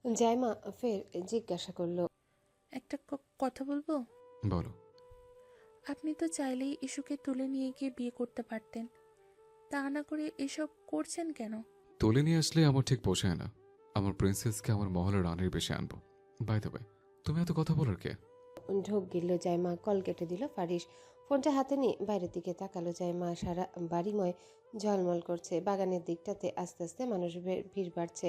জাইমা ফের জিজ্ঞাসা করলো। একটা কথা বলবো? বলো। আপনি তো চাইলেই ইস্যুকে তুলে নিয়ে গিয়ে বিয়ে করতে পারতেন, তা না করে এসব করছেন কেন? তুলে নিয়ে আসলে আমার ঠিক পোষায় না। আমার প্রিন্সেসকে আমার মহলের রানীর বেশি আনবো। বাই দ্য ওয়ে, তুমি এত কথা বলার কে? ঢোক গিলল জাইমা, কল কেটে দিল ফারিস। ফোনটা হাতে নিয়ে বাইরের দিকে তাকালো জাইমা। সারা বাড়িময় ঝলমল করছে। বাগানের দিকটাতে আস্তে আস্তে মানুষ ভিড় বাড়ছে।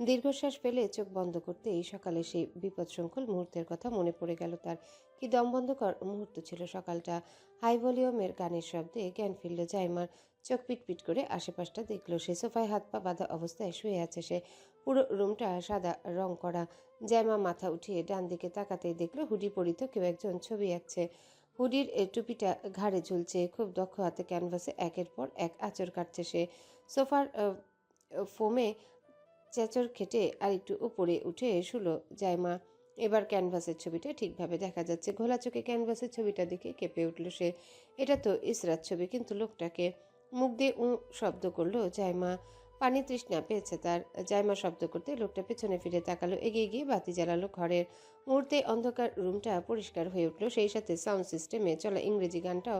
দীর্ঘশ্বাস ফেলে চোখ বন্ধ করতেই সকালে সেই বিপদসংকুল মুহূর্তের কথা মনে পড়ে গেল তার। কি দমবন্ধকর মুহূর্ত ছিল সকালটা। হাই ভলিউমের গানের শব্দে জ্ঞান ফিরল জাইমার। চোখ পিটপিট করে আশেপাশটা দেখলো সে। সোফায় হাত পা বাঁধা অবস্থায় শুয়ে আছে সে। পুরো রুমটা সাদা রং করা। জাইমা মাথা উঠিয়ে ডান দিকে তাকাতেই দেখলো হুডি পরিত কেউ একজন ছবি আঁকছে। হুডির টুপিটা ঘাড়ে ঝুলছে। খুব দক্ষ হাতে ক্যানভাসে একের পর এক আঁচড় কাটছে সে। সোফার ফোমে চেঁচড় খেটে আরেকটু উপরে উঠে শুলো জাইমা। এবার ক্যানভাসের ছবিটা ঠিকভাবে দেখা যাচ্ছে। ঘোলা চোখে ক্যানভাসের ছবিটা দেখে কেঁপে উঠল সে। এটা তো ইসরাত ছবি, কিন্তু লোকটাকে। মুখ দিয়ে শব্দ করলো জাইমা। পানি তৃষ্ণা পেয়েছে তার। জাইমা শব্দ করতে লোকটা পেছনে ফিরে তাকালো, এগিয়ে গিয়ে বাতি জ্বালালো ঘরের। মুহূর্তে অন্ধকার রুমটা পরিষ্কার হয়ে উঠল। সেই সাথে সাউন্ড সিস্টেমে চলা ইংরেজি গানটাও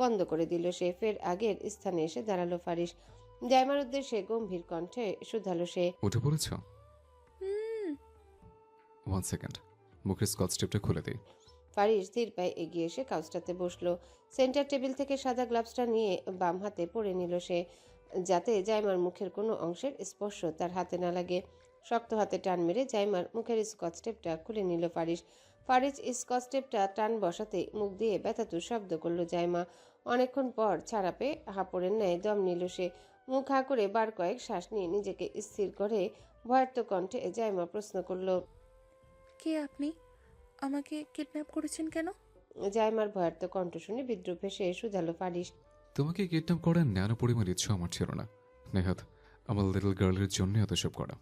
বন্ধ করে দিল সে। ফের আগের স্থানে এসে দাঁড়ালো ফারিস। জাইমার উদ্দেশ্যে গম্ভীর কণ্ঠে শুধালো সে। উঠে পড়েছ? হুম। 1 সেকেন্ড, মুখের স্কচ টেপটা খুলে দিই। ফারিস ধীর পায়ে এগিয়ে এসে কাউচটাতে বসলো। সেন্টার টেবিল থেকে সাদা গ্লাভসটা নিয়ে বাম হাতে পরে নিল সে, যাতে জাইমার মুখের কোনো অংশের স্পর্শ তার হাতে না লাগে। শক্ত হাতে টান মেরে জাইমার মুখের স্কচ টেপটা খুলে নিল ফারিস। ফারিস স্কচ টেপটা টান বসাতে মুখ দিয়ে ব্যথাতুর শব্দ করলো জাইমা। অনেকক্ষণ পর ছাড়া পেয়ে হাঁপড়ের ন্যায় দম নিল সে। মুখ হা করে বার কয়েক শ্বাস নিয়ে নিজেকে স্থির করে ভয়ার্ত কণ্ঠে জাইমা প্রশ্ন করলো। কে আপনি? আমাকে কিডন্যাপ করেছেন কেন? জাইমার ভয়ার্ত কণ্ঠ শুনে বিদ্রুপ হেসে শুধালো ফারিস। তোমাকে কিডন্যাপ করার ন্যানো পরিমাণ ইচ্ছা আমার ছিল না নেহাত। আমার লিটল গার্লের জন্য এত সব করা।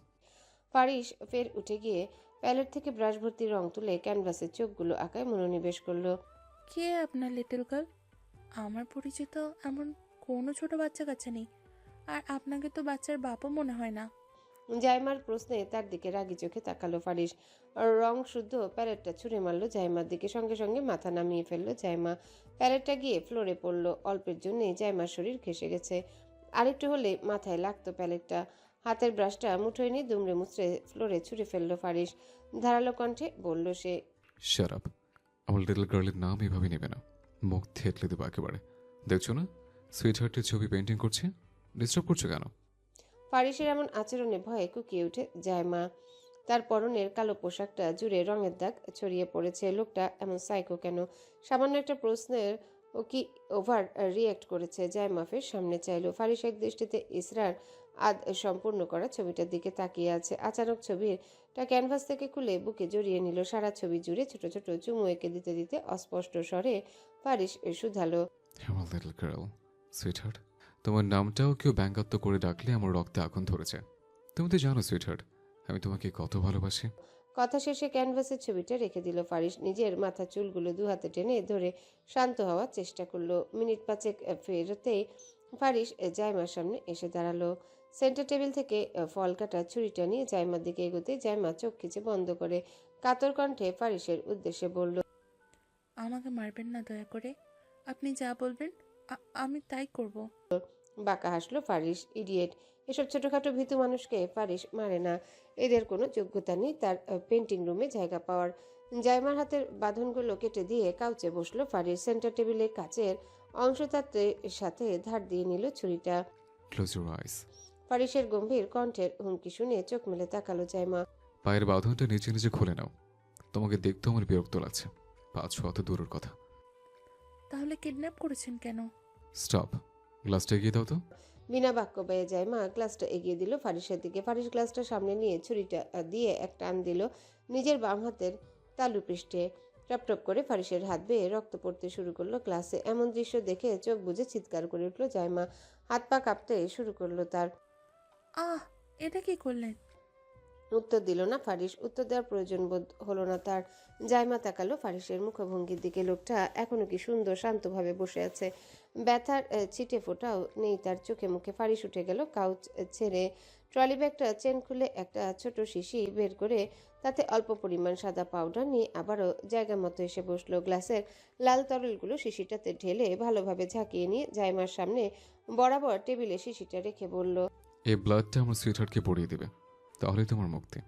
ফারিস ফের উঠে গিয়ে প্যালেট থেকে ব্রাশ ভর্তি রং তুলে ক্যানভাসের চোখগুলো আঁকায় মনোনিবেশ করলো। কে আপনার লিটল গার্ল? আমার পরিচিত এমন কোনো ছোট বাচ্চা কাচ্চা নেই, আর আপনাকে তো বাচ্চার বাপও মনে হয় না। জাইমার প্রশ্নে তার দিকে রাগি চোখে তাকালো ফারিস। রং শুদ্ধ প্যালেটটা ছুঁড়ে মারলো জাইমার দিকে। সঙ্গে সঙ্গে মাথা নামিয়ে ফেললো জাইমা। প্যালেটটা গিয়ে ফ্লোরে পড়লো। অল্পের জন্যই জাইমার শরীর ঘেঁষে গেছে। আরেকটু হলে মাথায় লাগতো প্যালেটটা। হাতের ব্রাশটা মুঠোয় নিয়ে দুমড়ে মুচড়ে ফ্লোরে ছুঁড়ে ফেললো ফারিস। ধারালো কণ্ঠে বলল সে। Shut up. আমার লিটল গার্লের নাম এভাবে নেবে না। মুখ থেতলে দেবো একেবারে। দেখছো না সুইট হার্টের ছবি পেন্টিং করছে? ডিস্টার্ব করছো কেন? ফারিসের এমন আচরণে ভয়ে কুকিয়ে উঠে জাইমা। তার পরনের কালো পোশাকটা জুড়ে রঙের দাগ ছড়িয়ে পড়েছে। লোকটা এমন সাইকো কেন? সামান্য একটা প্রশ্নের ও কি ওভার রিয়্যাক্ট করেছে? জাইমা ফের সামনে চাইলো। ফারিস এক দৃষ্টিতে ইসরার আদ সম্পূর্ণ করা ছবিটার দিকে তাকিয়ে আছে। আচানক ছবিটা ক্যানভাস থেকে খুলে বুকে জড়িয়ে নিল। সারা ছবি জুড়ে ছোট ছোট চুমু এঁকে দিতে দিতে অস্পষ্ট স্বরে ফারিস শুধালো। আমার লিটল গার্ল, সুইট হার্ট, তোমার নামটাও কেউ ব্যঙ্গাত্ম করে ডাকলে আমার রক্তে আগুন ধরেছে। তুমি তো জানো সুইট হার্ট, আমি তোমাকে কত ভালোবাসি। কথা শেষে ক্যানভাসের ছবিটা রেখে দিল ফারিস। নিজের মাথার চুলগুলো দু হাতে টেনে ধরে শান্ত হওয়ার চেষ্টা করলো। মিনিট পাঁচেক ফেরতেই ফারিস জাইমার সামনে এসে দাঁড়ালো। সেন্টার টেবিল থেকে ফল কাটা ছুরিটা নিয়ে জাইমার দিকে এগোতে জাইমা চোখ খিচে বন্ধ করে কাতর কণ্ঠে ফারিসের উদ্দেশ্যে বলল। আমাকে মারবেন না দয়া করে। আপনি যা বলবেন আমি তাই করব। বাঁকা হাসলো ফারিস। ইডিয়েট! এসব ছোটখাটো ভীতু মানুষকে ফারিস মারে না। এদের কোনো যোগ্যতা নেই তার পেন্টিং রুমে জায়গা পাওয়ার। জাইমার হাতের বাঁধনগুলো কেটে দিয়ে কাউচে বসলো ফারিস। সেন্টার টেবিলে কাচের অংশতাত্ত্বের সাথে ধার দিয়ে নিল ছুরিটা। Close your eyes. ফারিসের গম্ভীর কণ্ঠের হুমকি শুনে চোখ মেলে তাকালো জাইমা। পায়ের বাঁধনটা নিচে নিচে খুলে নাও। তোমাকে দেখতেও আমার বিরক্ত লাগছে। 5 অত দূরের কথা। তাহলে কিডন্যাপ করেছেন কেন? স্টপ। গ্লাসটা এগিয়ে দাও তো। বিনা বাক্য ব্যয়ে জাইমা গ্লাসটা এগিয়ে দিল ফারিসের দিকে। ফারিস গ্লাসটা সামনে নিয়ে ছুরিটা দিয়ে এক টান দিল নিজের বাম হাতের তালু পৃষ্ঠে। টপ টপ করে ফারিসের হাত বেয়ে রক্ত পড়তে শুরু করলো গ্লাসে। এমন দৃশ্য দেখে চোখ বুজে চিৎকার করে উঠল জাইমা। হাত পা কাঁপতে শুরু করলো তার। আহ, এটা কি করলেন? উত্তর দিল না ফারিস। উত্তর দেওয়ার প্রয়োজন বোধ হলো না তার। জাইমা তাকালো ফারিসের মুখভঙ্গির দিকে। লোকটা এখনো কি সুন্দর শান্তভাবে বসে আছে, ব্যথার ছিটে ফোটাও নেই তার চোখে মুখে। ফারিস উঠে গেল, কাউচ ছেড়ে ট্রলি ব্যাগটা চেন খুলে একটা ছোট শিশি বের করে তাতে অল্প পরিমাণ সাদা পাউডার নিয়ে আবারও জায়গা মতো এসে বসলো। গ্লাসের লাল তরলগুলো শিশিটাতে ঢেলে ভালোভাবে ঝাঁকিয়ে নিয়ে জাইমার সামনে বরাবর টেবিলে শিশিটা রেখে বলল, এই ব্লাডটা আমার সুইটহার্টকে পড়িয়ে দেবে, তাহলেই তোমার মুক্তি।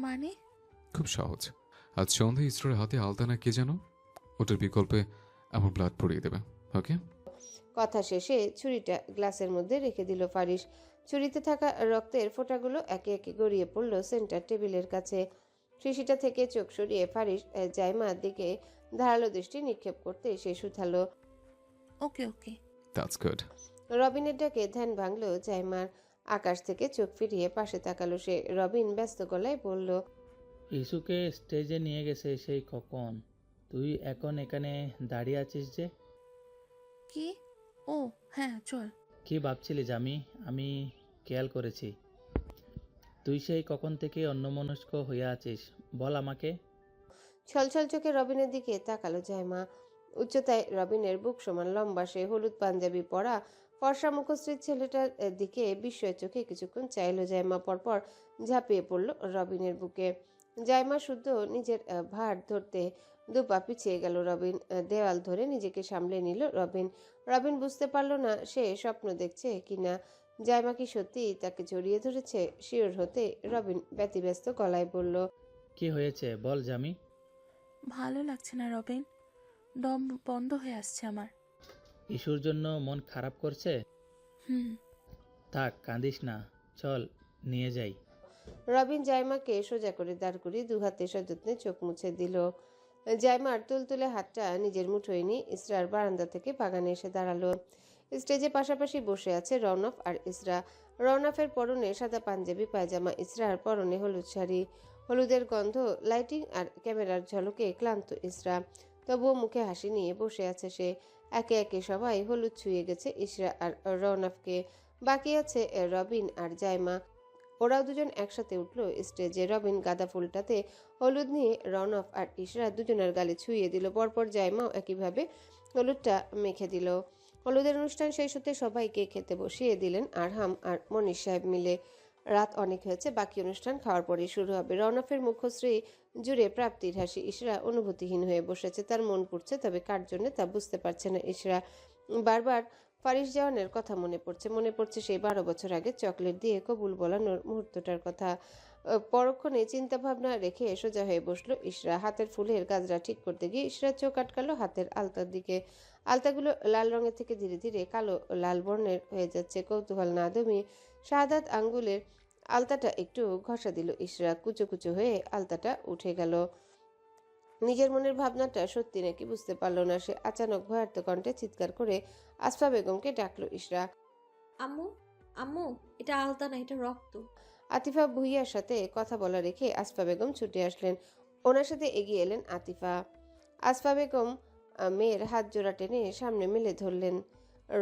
মানে? খুব সহজ। আজ সন্ধ্যায় ইসরোর হাতে আলতানা কে যেন, ওটার বিকল্পে আমার ব্লাড পড়িয়ে দেবে। ওকে? কথা শেষে ছুরিটা গ্লাসের মধ্যে রেখে দিল ফারিস। ছুরিতে থাকা রক্তের ফোঁটাগুলো একে একে গড়িয়ে পড়ল সেন্টার টেবিলের কাছে। শিশিটা থেকে চোখ সরিয়ে ফারিস জাইমার দিকে ধারালো দৃষ্টি নিক্ষেপ করতে সে শুধালো, ওকে ওকে। That's good. রবিনের ডাকে ধ্যান ভাঙল জাইমার। আকাশ থেকে চোখ ফিরিয়ে পাশে তাকালো সে। রবিন ব্যস্ত গলায় বলল, ইস্যুকে স্টেজে নিয়ে গেছে সেই কখন, তুই এখন এখানে দাঁড়িয়ে আছিস যে? কি? ও হ্যাঁ, চল। কি ভাবছিলি জামি? আমি খেয়াল করেছি তুই সেই কখন থেকে অন্যমনস্ক হয়ে আছিস, বল আমাকে। ছলছল চোখে রবিনের দিকে তাকালো জাইমা। উচ্চতায় রবিনের বুক সমান লম্বা সে। হলুদ পাঞ্জাবি পরা ফর্সা মুখশ্রীর ছেলেটার দিকে বিস্ময় চোখে কিছুক্ষণ চাইল জাইমা, পরপর ঝাঁপিয়ে পড়ল রবিনের বুকে। জাইমা শুদ্ধ নিজের ভার ধরতে দুপা পিছিয়ে গেল রবিন। দেওয়াল ধরে নিজেকে সামলে নিল রবিন। রবিন বুঝতে পারল না সে স্বপ্ন দেখছে কিনা। জাইমা কি সত্যি তাকে জড়িয়ে ধরেছে? শিওর হতে রবিন ব্যতিব্যস্ত গলায় বলল, কি হয়েছে বল জামি। ভালো লাগছে না রবিন, দম বন্ধ হয়ে আসছে আমার। ইস্যুর জন্য মন খারাপ করছে? হুম। থাক, কাঁদিস না, চল নিয়ে যাই। রবিন জাইমাকে সোজা করে দাঁড় করিয়ে দুহাতে সযত্নে চোখ মুছে দিল। জাইমার তুলতুলে হাতটা নিজের মুঠোয় নিয়ে ইসরার বারান্দা থেকে বাগানে এসে দাঁড়ালো। স্টেজে পাশাপাশি বসে আছে রৌনক আর ইসরা। রৌনকের পরনে সাদা পাঞ্জাবি পায়জামা, ইসরার পরনে হলুদ শাড়ি। হলুদের গন্ধ, লাইটিং আর ক্যামেরার ঝলকে ক্লান্ত ইসরা, তবুও মুখে হাসি নিয়ে বসে আছে সে। একে একে সবাই হলুদ ছুঁয়ে গেছে ইসরা আর রৌনককে। বাকি আছে রবিন আর জাইমা। ওরাও দুজন একসাথে উঠল স্টেজে। রবিন গাঁদা ফুলটাতে হলুদ নিয়ে রৌনক আর ইশরা দুজনের গালে ছুঁয়ে দিল। পরপর জাইমাও একইভাবে হলুদটা মেখে দিল। হলুদের অনুষ্ঠান শেষ হতে সবাইকে খেতে বসিয়ে দিলেন আরহাম আর মনির সাহেব মিলে। রাত অনেক হয়েছে, বাকি অনুষ্ঠান খাওয়ার পরেই শুরু হবে। রৌনকের মুখশ্রী জুড়ে প্রাপ্তির হাসি। ইশরা অনুভূতিহীন হয়ে বসেছে, তার মন পড়ছে, তবে কার জন্য তা বুঝতে পারছে না ইশরা। বারবার ফারিস জওয়ানের কথা মনে পড়ছে। মনে পড়ছে সেই 12 বছর আগে চকলেট দিয়ে কবুল বলানোর মুহূর্তটার কথা। পরক্ষণে চিন্তাভাবনা রেখে সোজা হয়ে বসলো ইশরা। হাতের ফুলের গাজরা ঠিক করতে গিয়ে ইশরা চোখ আটকালো হাতের আলতার দিকে। আলতাগুলো লাল রঙের থেকে ধীরে ধীরে কালো লাল বর্ণের হয়ে যাচ্ছে। কৌতূহল না দমিয়ে শাহাদাত আঙ্গুলের আলতাটা একটু ঘষা দিল ইশরা। কুচো কুচো হয়ে আলতাটা উঠে গেল। নিজের মনের ভাবনাটা সত্যি নাকি বুঝতে পারল না সে। আচানক ভয়ার্ত কণ্ঠে চিৎকার করে আসফা বেগমকে ডাকলো ইশরা। আম্মু, আম্মু, এটা আলতা না, এটা রক্ত। আতিফা ভুইয়ার সাথে কথা বলা রেখে আসফা বেগম ছুটে আসলেন। ওনার সাথে এগিয়ে এলেন আতিফা। আসফা বেগম মেয়ের হাত জোড়া টেনে সামনে মেলে ধরলেন।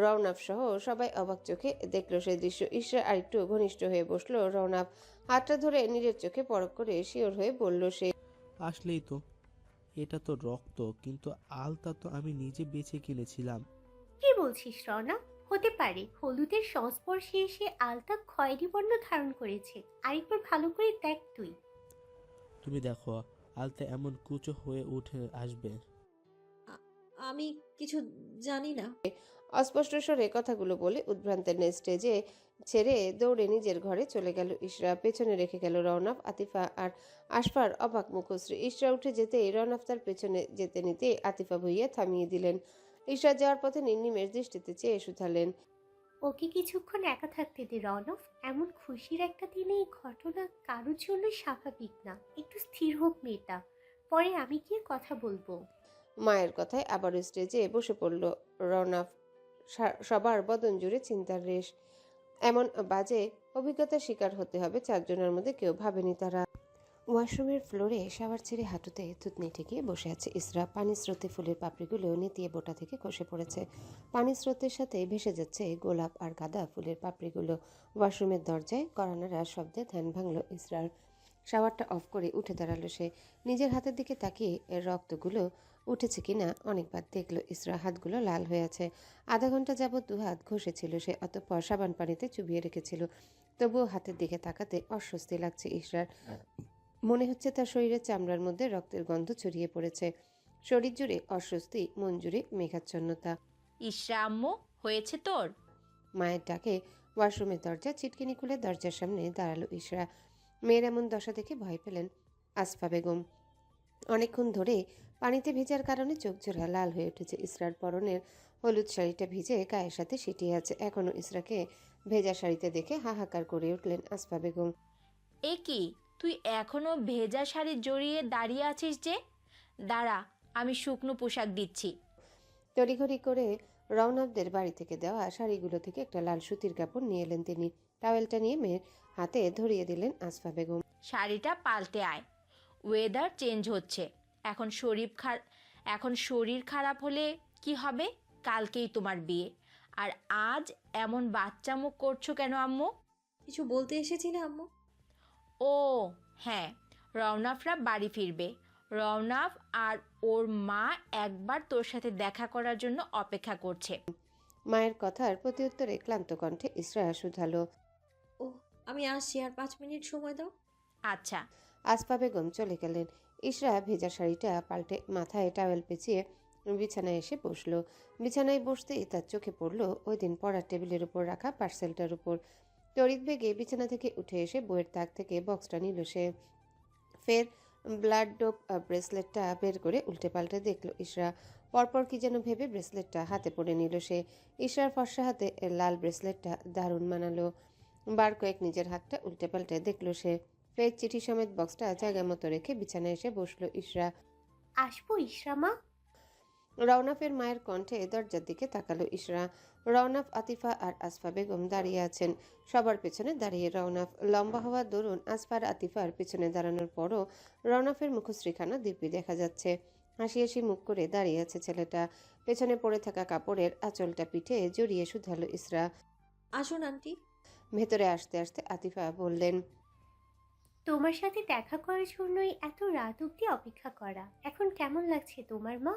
রৌনক সহ সবাই অবাক চোখে দেখলো সেই দৃশ্য। ইশরা আরেকটু ঘনিষ্ঠ হয়ে বসলো। রৌনক হাতটা ধরে নিজের চোখে পরখ করে শিওর হয়ে বলল সে, আসলেই তো, এটা তো রক্ত, কিন্তু আলতা তো আমি নিজে বেছে কিনেছিলাম। কি বলছিস রনা? হতে পারে হলুদের সংস্পর্শে এসে আলতা খয়েরি বর্ণ ধারণ করেছে। আরেকবার ভালো করে দেখ তুই। তুমি দেখো, আলতা এমন কুচো হয়ে উঠে আসবে। আমি কিছু জানি না। অস্পষ্ট স্বরে কথাগুলো বলে উদ্ভ্রান্তের স্টেজে ছেড়ে দৌড়ে নিজের ঘরে চলে গেল ইশরা। পেছনে রেখে গেল রৌনক, আতিফা আর আশফার অবাক মুখশ্রী। ইশরা উঠে যেতেই রৌনক তার পেছনে যেতে নিতে আতিফা ভুইয়া থামিয়ে দিলেন। ইশরা যাওয়ার পথে নির্নিমেষ দৃষ্টিতে চেয়ে শুধালেন, ওকে কিছুক্ষণ একা থাকতে দে রনক। এমন খুশির একটা দিনে এই ঘটনা কারোর জন্য স্বাভাবিক না। একটু স্থির হোক মেয়েটা, পরে আমি গিয়ে কথা বলবো। মায়ের কথায় আবারও স্টেজে বসে পড়ল রৌনক। সবার বদন জুড়ে চিন্তার রেশ। এমন বাজে অভিজ্ঞতার শিকার হতে হবে চারজনের মধ্যে কেউ ভাবেনি তারা। ওয়াশরুমের ফ্লোরে শাওয়ার ছেড়ে হাঁটুতে থুতনি ঠেকিয়ে বসে আছে ইসরা। পানির স্রোতে ফুলের পাপড়িগুলো নেতিয়ে বোটা থেকে খসে পড়েছে। পানির স্রোতের সাথে ভেসে যাচ্ছে গোলাপ আর গাঁদা ফুলের পাপড়িগুলো। ওয়াশরুমের দরজায় কড়া নাড়ার শব্দে ধ্যান ভাঙল ইসরার। শাওয়ারটা অফ করে উঠে দাঁড়ালো সে। নিজের হাতের দিকে তাকিয়ে এর রক্তগুলো উঠেছে কিনা অনেকবার দেখলো। ইসরা হাতগুলো লাল হয়ে আছে। আধা ঘন্টা যাবৎ দু হাত ঘষেছিল সে, অতঃপর সাবান পানিতে চুবিয়ে রেখেছিল। তবুও হাতের দিকে তাকাতে অস্বস্তি লাগছে ইসরার। মনে হচ্ছে তার শরীরের চামড়ার মধ্যে রক্তের গন্ধ ছড়িয়ে পড়েছে। শরীর জুড়ে অস্বস্তি, মন জুড়ে মেঘাচ্ছন্নতা। ইসরা আম্মু, হয়েছে তোর? মায়ের ডাকে ওয়াশরুমের দরজা ছিটকিনি খুলে দরজার সামনে দাঁড়ালো ইসরা। মেয়ের এমন দশা দেখে ভয় পেলেন আসফা বেগম। অনেকক্ষণ ধরে পানিতে ভেজার কারণে চোখ জোড়া লাল হয়ে উঠেছে। ইসরার পরনের হলুদ শাড়িটা ভিজে গায়ের সাথে সিটিয়ে আছে। এখনও ইসরাকে ভেজা শাড়িতে দেখে হাহাকার করে উঠলেন আসফা বেগম। এ কি, তুই এখনো ভেজা শাড়ি জড়িয়ে দাঁড়িয়ে আছিস যে? দাঁড়া, আমি শুকনো পোশাক দিচ্ছি। তড়িঘড়ি করে রওনকদের বাড়ি থেকে দেওয়া শাড়িগুলো থেকে একটা লাল সুতির কাপড় নিয়ে এলেন তিনি। টাওয়েলটা নিয়ে মেয়ের হাতে ধরিয়ে দিলেন আসফা বেগম। শাড়িটা পাল্টে আয়, ওয়েদার চেঞ্জ হচ্ছে। এখন শরীর খারাপ হলে কি হবে? কালকেই তোমার বিয়ে, আর আজ এমন বাচ্চা মুখ করছো কেন আম্মু? কিছু বলতে এসেছিলে আম্মু? ও হ্যাঁ, রওনাফরা বাড়ি ফিরবে। রওনাফ আর ওর মা একবার তোর সাথে দেখা করার জন্য অপেক্ষা করছে। মায়ের কথার প্রত্যুত্তরে ক্লান্ত কণ্ঠে ইসরা শুধালো। ও, আমি আসছি, আর 5 মিনিট সময় দাও। আচ্ছা। আসফা বেগম চলে গেলেন। ইসরা ভেজা শাড়িটা পাল্টে মাথায় টাওয়েল পেঁচিয়ে বিছানায় এসে বসলো। বিছানায় বসতেই তার চোখে পড়ল ওই দিন পড়ার টেবিলের উপর রাখা পার্সেলটার উপর। তড়িৎ বেগে বিছানা থেকে উঠে এসে বইয়ের তাক থেকে বক্সটা নিল সে। ফের ব্লাড ডোপ ব্রেসলেটটা বের করে উল্টে পাল্টে দেখলো ইসরা। পরপর কি যেন ভেবে ব্রেসলেটটা হাতে পড়ে নিল সে। ইসরার ফর্সা হাতে লাল ব্রেসলেটটা দারুণ মানালো। বার কয়েক নিজের হাতটা উল্টে পাল্টে দেখলো সে। ফের চিঠি সমেত বক্সটা জায়গা মতো রেখে বিছানায় এসে বসলো ইসরা। আসবো ইসরা মা? রওনাফের মায়ের কণ্ঠে দরজার দিকে তাকালো ইসরা। রওনাফ, আতিফা আর আসফা বেগম দাঁড়িয়ে আছেন। সবার পেছনে দাঁড়িয়ে রওনাফ। লম্বা হওয়ার দরুন আসফার আতিফার পেছনে দাঁড়ানোর পরও রওনাফের মুখশ্রীখানা দিব্যি দেখা যাচ্ছে। হাসি হাসি মুখ করে দাঁড়িয়ে আছে ছেলেটা। পেছনে পড়ে থাকা কাপড়ের আঁচলটা পিঠে জড়িয়ে শুধালো ইসরা। আসুন আন্টি। ভেতরে আসতে আসতে আতিফা বললেন, তোমার সাথে দেখা করার জন্যই এত রাত অব্দি অপেক্ষা করা। এখন কেমন লাগছে তোমার মা?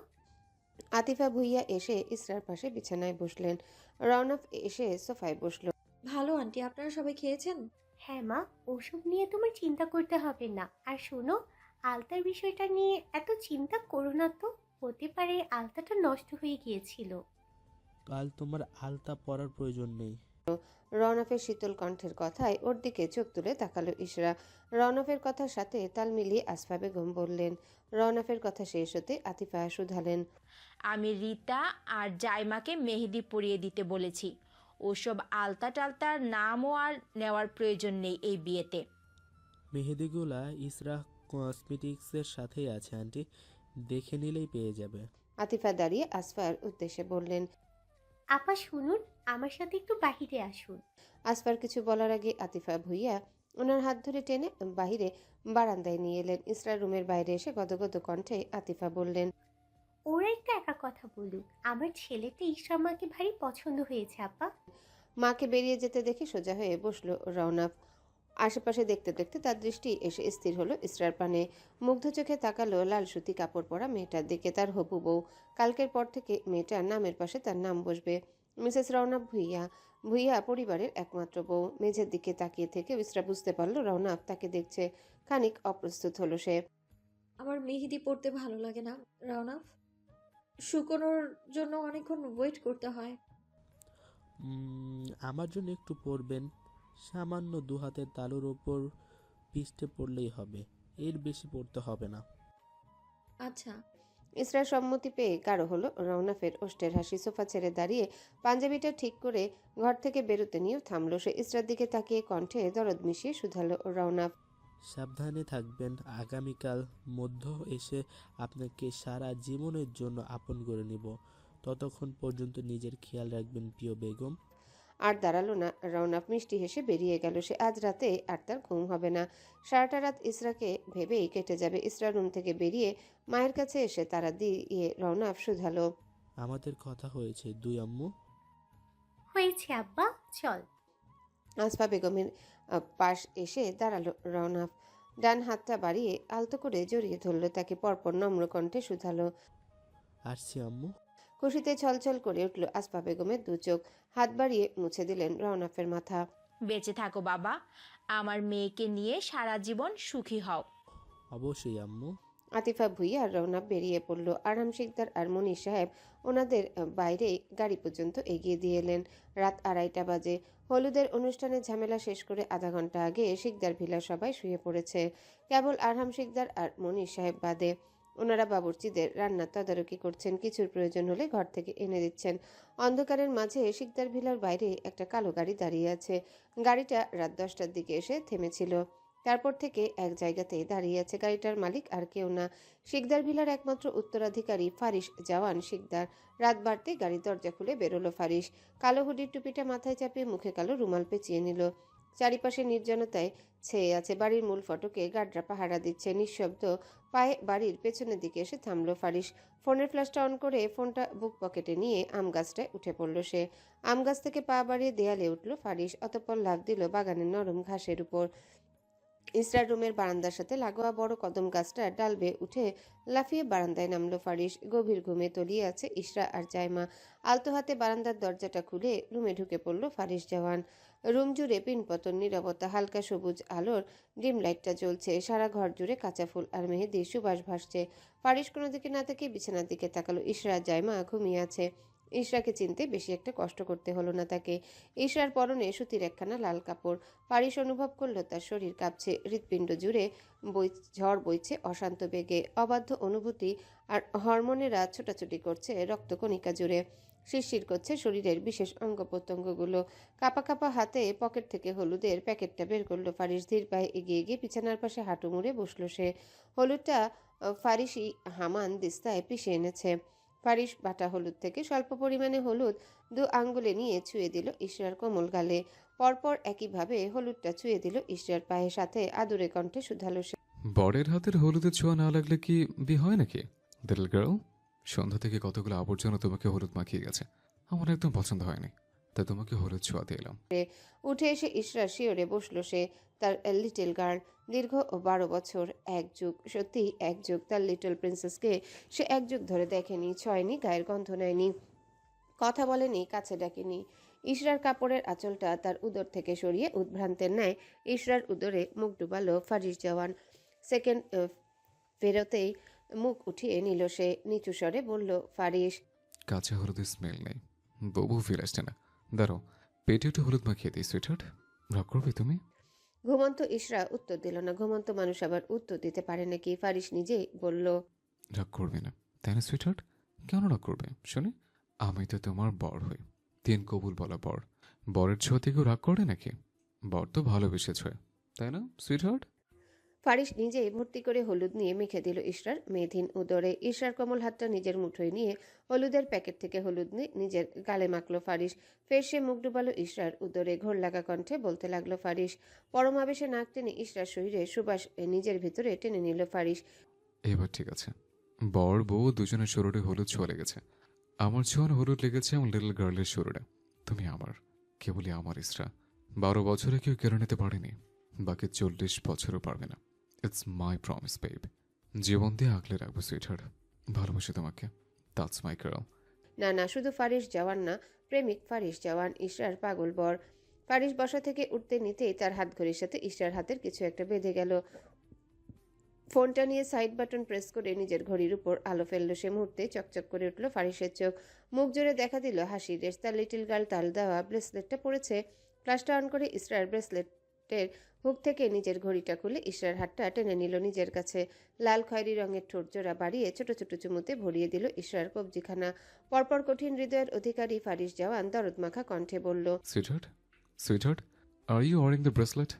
আতিফা ভুইয়া এসে ইসরার পাশে বিছানায় বসলেন। রওনাফ এসে সোফায় বসলো। ভালো আন্টি, আপনারা সবাই খেয়েছেন? হ্যাঁ মা, ওসব নিয়ে তোমার চিন্তা করতে হবে না। আর শোনো, আলতার বিষয়টা নিয়ে এত চিন্তা করো না তো। হতে পারে আলতাটা নষ্ট হয়ে গিয়েছিল। কাল তোমার আলতা পরার প্রয়োজন নেই। রওনাফের শীতল কণ্ঠের কথায় ওর দিকে চোখ তুলে তাকালো ইসরা। রওনাফের কথার সাথে তাল মিলিয়ে আসফা বেগম বললেন। রওনাফের কথা শেষ হতে আতিফা শুধালেন, আমি রীতা আর জাইমাকে মেহেদি পরিয়ে দিতে বলেছি। ওসব আলতা টালতার নামও আর নেওয়ার প্রয়োজন নেই এই বিয়েতে। মেহেদিগুলা ইসরা কসমেটিক্সের সাথেই আছে আন্টি, দেখে নিলেই পেয়ে যাবে। আতিফা দাঁড়িয়ে আসফার উদ্দেশ্যে বললেন। আপা শুনুন, আমার সাথে একটু বাহিরে আসুন। আসফার কিছু বলার আগে আতিফা ভুইয়া ওনার হাত ধরে টেনে বাহিরে বারান্দায় নিয়ে এলেন। ইসরা রুমের বাইরে এসে গদগদ কণ্ঠে আতিফা বললেন, ওরা একটু একা কথা বলুক। আমার ছেলেটা ইসরা মাকে ভারী পছন্দ হয়েছে আপা। মাকে বেরিয়ে যেতে দেখে সোজা হয়ে বসলো রওনাফ। আশেপাশে দেখতে দেখতে তার দৃষ্টি এসে স্থির হলো ইসরার পানে। মুগ্ধ চোখে তাকালো লাল সুতি কাপড় পরা মেয়েটার দিকে, তার হবু বউ। কালকের পর থেকে মেয়েটার নামের পাশে তার নাম বসবে, মিসেস রওনাফ ভুইয়া। ভুইয়া পরিবারের একমাত্র বউ। মেঝের দিকে তাকিয়ে থেকে ইসরা বুঝতে পারলো রওনাফ তাকে দেখছে। খানিক অপ্রস্তুত হলো সে। আমার মেহেদি পড়তে ভালো লাগে না রওনাফ। শুকোনোর জন্য অনেকক্ষণ ওয়েট করতে হয়। আমার জন্য একটু পরবেন। সামান্য দু হাতের তালুর ওপর পিষ্টে পড়লেই হবে, এর বেশি পড়তে হবে না। আচ্ছা। ইসরার সম্মতি পেয়ে গাঢ় হলো রওনাফের ওষ্ঠের হাসি। সোফা ছেড়ে দাঁড়িয়ে পাঞ্জাবিটা ঠিক করে ঘর থেকে বেরোতে নিয়েও থামলো সে। ইসরার দিকে তাকিয়ে কণ্ঠে দরদ মিশিয়ে শুধালো রওনাফ। সাবধানে থাকবেন, আগামীকাল মধ্য এসে আপনাকে সারা জীবনের জন্য আপন করে নিব। ততক্ষণ পর্যন্ত নিজের খেয়াল রাখবেন প্রিয় বেগম। আর দাঁড়ালো না রওনাফ। মিষ্টি হেসে বেরিয়ে গেল সে। আজ রাতে আর তার ঘুম হবে না। সারাটা রাত ইসরাকে ভেবেই কেটে যাবে। ইসরা রুম থেকে বেরিয়ে মায়ের কাছে এসে তারা দিয়ে রওনাফ শুধালো, আমাদের কথা হয়েছে দুই আম্মু। হয়েছে আব্বা, চল। আসফা বেগমের পাশ এসে দাঁড়ালো রওনাফ। ডান হাতটা বাড়িয়ে আলতো করে জড়িয়ে ধরল তাকে। পরপর নম্র কণ্ঠে শুধালো। আসছি আম্মু। খুশিতে ছলছল করে উঠল আসপা বেগমের দু চোখ। হাত বাড়িয়ে মুছে দিলেন রওনাফের মাথা। বেঁচে থাকো বাবা, আমার মেয়েকে নিয়ে সারা জীবন সুখী হও। অবশ্যই আম্মু। আতিফা ভুইয়া আর রওনাফ বেরিয়ে পড়ল। আরহাম শিকদার আর মনির সাহেব ওনাদের বাইরে গাড়ি পর্যন্ত এগিয়ে দিয়ে এলেন। রাত 2:30 বাজে। হলুদের অনুষ্ঠানের ঝামেলা শেষ করে আধা ঘন্টা আগে শিকদার ভিলার সবাই শুয়ে পড়েছে, কেবল আরহাম শিকদার আর মনির সাহেব বাদে। ওনারা বাবুর্চিদের রান্নার তদারকি করছেন, কিছুর প্রয়োজন হলে ঘর থেকে এনে দিচ্ছেন। অন্ধকারের মাঝে শিকদার ভিলার বাইরে একটা কালো গাড়ি দাঁড়িয়ে আছে। গাড়িটা রাত 10টার দিকে এসে থেমেছিল। তারপর থেকে এক জায়গাতেই দাঁড়িয়ে আছে। গাড়িটার মালিক আর কেউ না, শিকদার ভিলার একমাত্র উত্তরাধিকারী ফারিস জওয়ান শিকদার। রাত বাড়তে গাড়ির দরজা খুলে বেরোলো ফারিস। কালো হুডির টুপিটা মাথায় চাপিয়ে মুখে কালো রুমাল পেঁচিয়ে নিল। চারিপাশে নির্জনতায় ছেয়ে আছে। বাড়ির মূল ফটকে গার্ডরা পাহারা দিচ্ছে। নিঃশব্দ পায়ে বাড়ির পেছনের দিকে এসে থামলো ফারিস। ফোনের ফ্ল্যাশটা অন করে ফোনটা বুক পকেটে নিয়ে আম গাছটায় উঠে পড়ল সে। আম গাছ থেকে পা বাড়িয়ে দেয়ালে উঠল ফারিস। অতঃপর লাফ দিল বাগানের নরম ঘাসের উপর। ইসরার রুমের বারান্দার সাথে লাগোয়া বড় কদম গাছটার ডাল বেয়ে উঠে লাফিয়ে বারান্দায় নামলো ফারিস। গভীর ঘুমে তলিয়ে আছে ইসরা আর জাইমা। আলতো হাতে বারান্দার দরজাটা খুলে রুমে ঢুকে পড়ল ফারিস জওয়ান। রুম জুড়ে পিনপতন নীরবতা। হালকা সবুজ আলোর ডিম লাইটটা জ্বলছে। সারা ঘর জুড়ে কাঁচা ফুল আর মেহেদির সুবাস ভাসছে। ফারিস কোনো দিকে না তাকিয়ে বিছানার দিকে তাকালো। ইসরা আর জাইমা ঘুমিয়ে আছে। ইশরাকে চিনতে বেশি একটা কষ্ট করতে হলো না তাকে। ইশরার পরনে সুতির একখানা লাল কাপড়। ফারিস অনুভব করল তার শরীর কাঁপছে, হৃৎপিণ্ড জুড়ে ঝড় বইছে অশান্ত বেগে। অবাধ্য অনুভূতি আর হরমোনেরা ছোটাছুটি করছে রক্তকণিকা জুড়ে। শিরশির করছে শরীরের বিশেষ অঙ্গ প্রত্যঙ্গগুলো। কাপা কাপা হাতে পকেট থেকে হলুদের প্যাকেটটা বের করলো ফারিস। ধীর পায়ে এগিয়ে গিয়ে বিছানার পাশে হাঁটু মুড়ে বসলো সে। হলুদটা ফারিসি হামান দিস্তায় পিষে এনেছে। ফারিস বাটা হলুদ থেকে স্বল্প পরিমাণে হলুদ 2 আঙ্গুলে নিয়ে ছুঁয়ে দিল ইশরার কোমল গালে। পরপর একইভাবে হলুদটা ছুঁয়ে দিল ইশরার পায়ের। সাথে আদুরে কণ্ঠে শুধালো সে। বরের হাতের হলুদের ছোঁয়া না লাগলে কি বিয়ে হয় নাকি লিটল গার্ল? সন্ধ্যা থেকে কতগুলো আবর্জনা তোমাকে হলুদ মাখিয়ে গেছে, আমার একদম পছন্দ হয়নি, তাই তোমাকে হলুদ ছোঁয়া দিয়ে এলাম। উঠে এসে ইশরার শিওরে বসলো সে। তার লিটল গার্ল, দীর্ঘ 12 বছর, এক যুগ, সত্যি এক যুগ। তার লিটল প্রিন্সেসকে সে এক যুগ ধরে দেখেনি, ছয়নি, গায়ের গন্ধ নেয়নি, কথা বলেনি, কাছে ডাকেনি। ইশরার কাপড়ের আঁচলটা তার উদর থেকে সরিয়ে উদ্ভ্রান্তের ন্যায় ইশরার উদরে মুখ ডুবালো ফারিস জওয়ান। সেকেন্ড ফেরতেই মুখ উঠিয়ে নিল সে। নিচু স্বরে বলল, ফারিস। কাঁচা হলুদের স্মেল নেই, বউ ফিরে আসছে না। দাঁড়ো, পেটে একটু হলুদ মাখিয়ে দিই সুইটহার্ট। রাগ করবে তুমি? ঘুমন্ত ইশরা উত্তর দিল না। ঘুমন্ত মানুষ আবার উত্তর দিতে পারে নাকি? ফারিস নিজেই বলল, রাগ করবে না তাই না সুইটহার্ট? কেন রাগ করবে শুনে? আমি তো তোমার বর হই, 3 কবুল বলা বর। বরের ছোঁয়া থেকেও রাগ করে নাকি? বর তো ভালোবেসেছে, তাই না সুইটহার্ট? ফারিস নিজেই ভর্তি করে হলুদ নিয়ে মেখে দিল ইশরার মেধহীন উদরে। ইশরার কোমল হাতটা নিজের মুঠোয় নিয়ে হলুদের প্যাকেট থেকে হলুদ নিয়ে নিজের গালে মাখলো ফারিস। ফের সে মুখ ডুবালো ইশরার উদরে। ঘোর লাগা কণ্ঠে বলতে লাগলো ফারিস। পরমাবেশে নাক টেনে ইশরার শরীরে সুবাস নিজের ভিতরে টেনে নিল ফারিস। এবার ঠিক আছে, বর বউ দুজনের শরীরে হলুদ ছোঁয়া লেগেছে। আমার ছোঁয়ার হলুদ লেগেছে আমার লিটল গার্লের শরীরে। তুমি আমার, কেবলই আমার ইসরা। 12 বছরে কেউ কেড়ে নিতে পারেনি, বাকি 40 বছরও পারবে না। It's my promise babe. জীবন দিয়ে আগলে রাখবো সুইটহার্ট। ভালোবাসি তোমাকে, দ্যাটস মাই গার্ল। না না, শুধু ফারিস জওয়ান না, প্রেমিক ফারিস জওয়ান, ইশরার পাগল বর। ফারিস বসা থেকে উঠতে নিতেই তার হাত ঘড়ির সাথে ইশরার হাতের কিছু একটা বেঁধে গেল। ফোনটা নিয়ে সাইড বাটন প্রেস করে নিজের ঘড়ির উপর আলো ফেললো সে। মুহূর্তে চকচক করে উঠল ফারিসের চোখ। মুখ জুড়ে দেখা দিল হাসির রেশ। তার লিটল গার্ল তাল দেওয়া ব্রেসলেটটা পড়েছে। ফ্ল্যাশটা অন করে ইশরার ব্রেসলেটের হুক থেকে নিজের ঘড়িটা খুলে ইশরার হাতটা টেনে নিল নিজের কাছে। লাল খয়েরি রঙের ঠোঁট জোড়া বাড়িয়ে ছোট ছোট চুমুতে ভরিয়ে দিল ইশরার কবজিখানা। পরপর কঠিন হৃদয়ের অধিকারী ফারিস জওয়ান দরদ মাখা কণ্ঠে বলল, sweetheart, sweetheart, are you wearing the bracelet?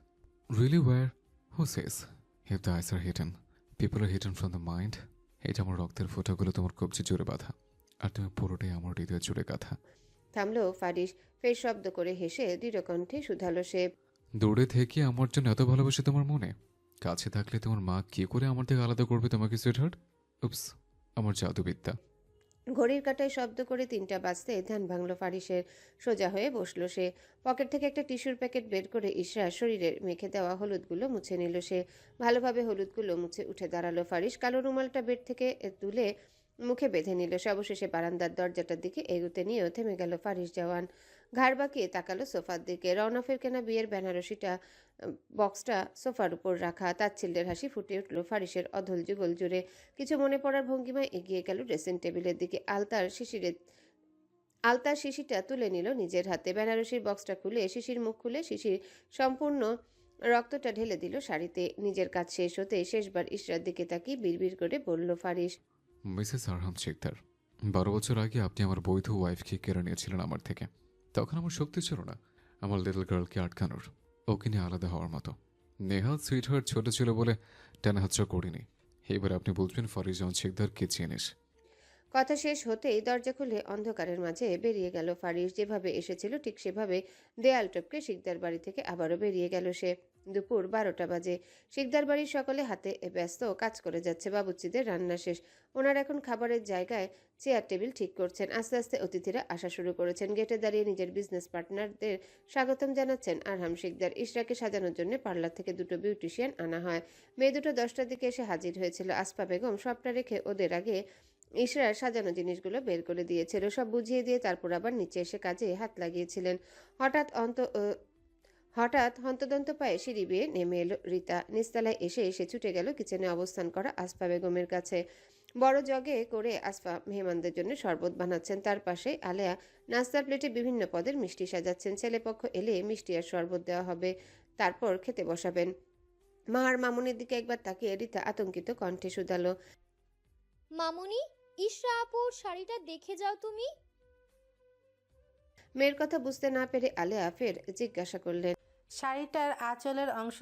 Really wear? Who says? If the eyes are hidden, people are hidden from the mind. এটা আমার রক্তের ফোঁটাগুলো তোমার কবজি জুড়ে বাঁধা, আর তুমি পুরোটাই আমার হৃদয় জুড়ে গাঁথা। থামলো ফারিস। ফের শব্দ করে হেসে দৃঢ় কণ্ঠে শুধালো সে, দূরে থেকে আমার জন্য এত ভালোবাসে তোমার মনে? কাছে থাকলে তোমার মা কি করে আমার থেকে আলাদা করবে তোমাকে সুইটহার্ট? উপস, আমার জাদুবিদ্যা। ঘড়ির কাঁটায় শব্দ করে 3টা বাজতে ধ্যান ভাঙল ফারিসের। সোজা হয়ে বসলো সে। পকেট থেকে একটা টিস্যুর প্যাকেট বের করে ইশরার শরীরের মেখে দেওয়া হলুদগুলো মুছে নিল সে। ভালোভাবে হলুদগুলো মুছে উঠে দাঁড়ালো ফারিস। কালো রুমালটা বেড থেকে তুলে মুখে বেঁধে নিল সে। অবশেষে বারান্দার দরজাটার দিকে এগুতে নিয়েও থেমে গেল ফারিস জওয়ান। ঘাড় বাঁকিয়ে তাকালো সোফার দিকে। রওনকের কেনা বিয়ের বেনারসিটা বক্সটা সোফার উপর রাখা। তাচ্ছিল্যের হাসি ফুটে উঠল ফারিসের অধল যুগল জুড়ে। কিছু মনে পড়ার ভঙ্গিমায় এগিয়ে গেল ড্রেসিং টেবিলের দিকে। আলতার শিশিটা তুলে নিল নিজের হাতে। বেনারসির বক্সটা খুলে শিশির মুখ খুলে শিশির সম্পূর্ণ রক্তটা ঢেলে দিল শাড়িতে। নিজের কাজ শেষ হতে শেষবার ইশরার দিকে তাকিয়ে বিড়বিড় করে বলল ফারিস, মিসেস আরহাম শিকদার, 12 বছর আগে আপনি আমার বৈধ ওয়াইফকে কেড়ে নিয়েছিলেন আমার থেকে। তখন আমার শক্তি ছিল না আমার লিটল গার্লকে আটকানোর, ওকে নিয়ে আলাদা হওয়ার মতো। নেহাল সুইটহার্ট ছোট ছিল বলে টানাহাতটা করিনি। এবার আপনি বুঝবেন ফরিজ জন শিকদার কে জিনিস। কথা শেষ হতেই দরজা খুলে অন্ধকারের মাঝে বেরিয়ে গেল ফারিস। যেভাবে এসেছিল ঠিক সেভাবে দেয়াল টপকে শিকদার বাড়ি থেকে আবারও বেরিয়ে গেল সে। দুপুর 12টা বাজে। শিকদার বাড়ির সকলে হাতে ব্যস্ত, কাজ করে যাচ্ছে। বাবুর্চিদের রান্না শেষ। ওনার এখন খাবারের জায়গায় চেয়ার টেবিল ঠিক করছেন। আস্তে আস্তে অতিথিরা আসা শুরু করেছেন। গেটে দাঁড়িয়ে নিজের বিজনেস পার্টনারদের স্বাগতম জানাচ্ছেন আরহাম শিকদার। ইশরাকে সাজানোর জন্য পার্লার থেকে 2টো বিউটিশিয়ান আনা হয়। মেয়ে দুটো 10টার দিকে এসে হাজির হয়েছিল। আসপা বেগম সবটা রেখে ওদের আগে ইশরার সাজানো জিনিসগুলো বের করে দিয়েছিল। সব বুঝিয়ে দিয়ে তারপর আবার নিচে এসে কাজে হাত লাগিয়েছিলেন। হঠাৎ হন্তদন্ত পায়ে সিঁড়ি বেয়ে নেমে এলো রীতা। নিচতলায় এসে ছুটে গেল কিচেনে অবস্থান করা আসফা বেগমের কাছে। বড় জগে করে আসফা মেহমানদের জন্য শরবত বানাচ্ছেন। তার পাশে আলেয়া নাস্তার প্লেটে বিভিন্ন পদের মিষ্টি সাজাচ্ছেন। ছেলেপক্ষ এলে মিষ্টি আর শরবত দেওয়া হবে, তারপর খেতে বসাবেন। মা আর মামুনির দিকে একবার তাকিয়ে রীতা আতঙ্কিত কণ্ঠে শুধালো, মামুনি, ইশরা আপুর শাড়িটা দেখে যাও তুমি। মেয়ের কথা বুঝতে না পেরে আলেয়া ফের জিজ্ঞাসা করলেন। শাড়িটার আঁচলের অংশ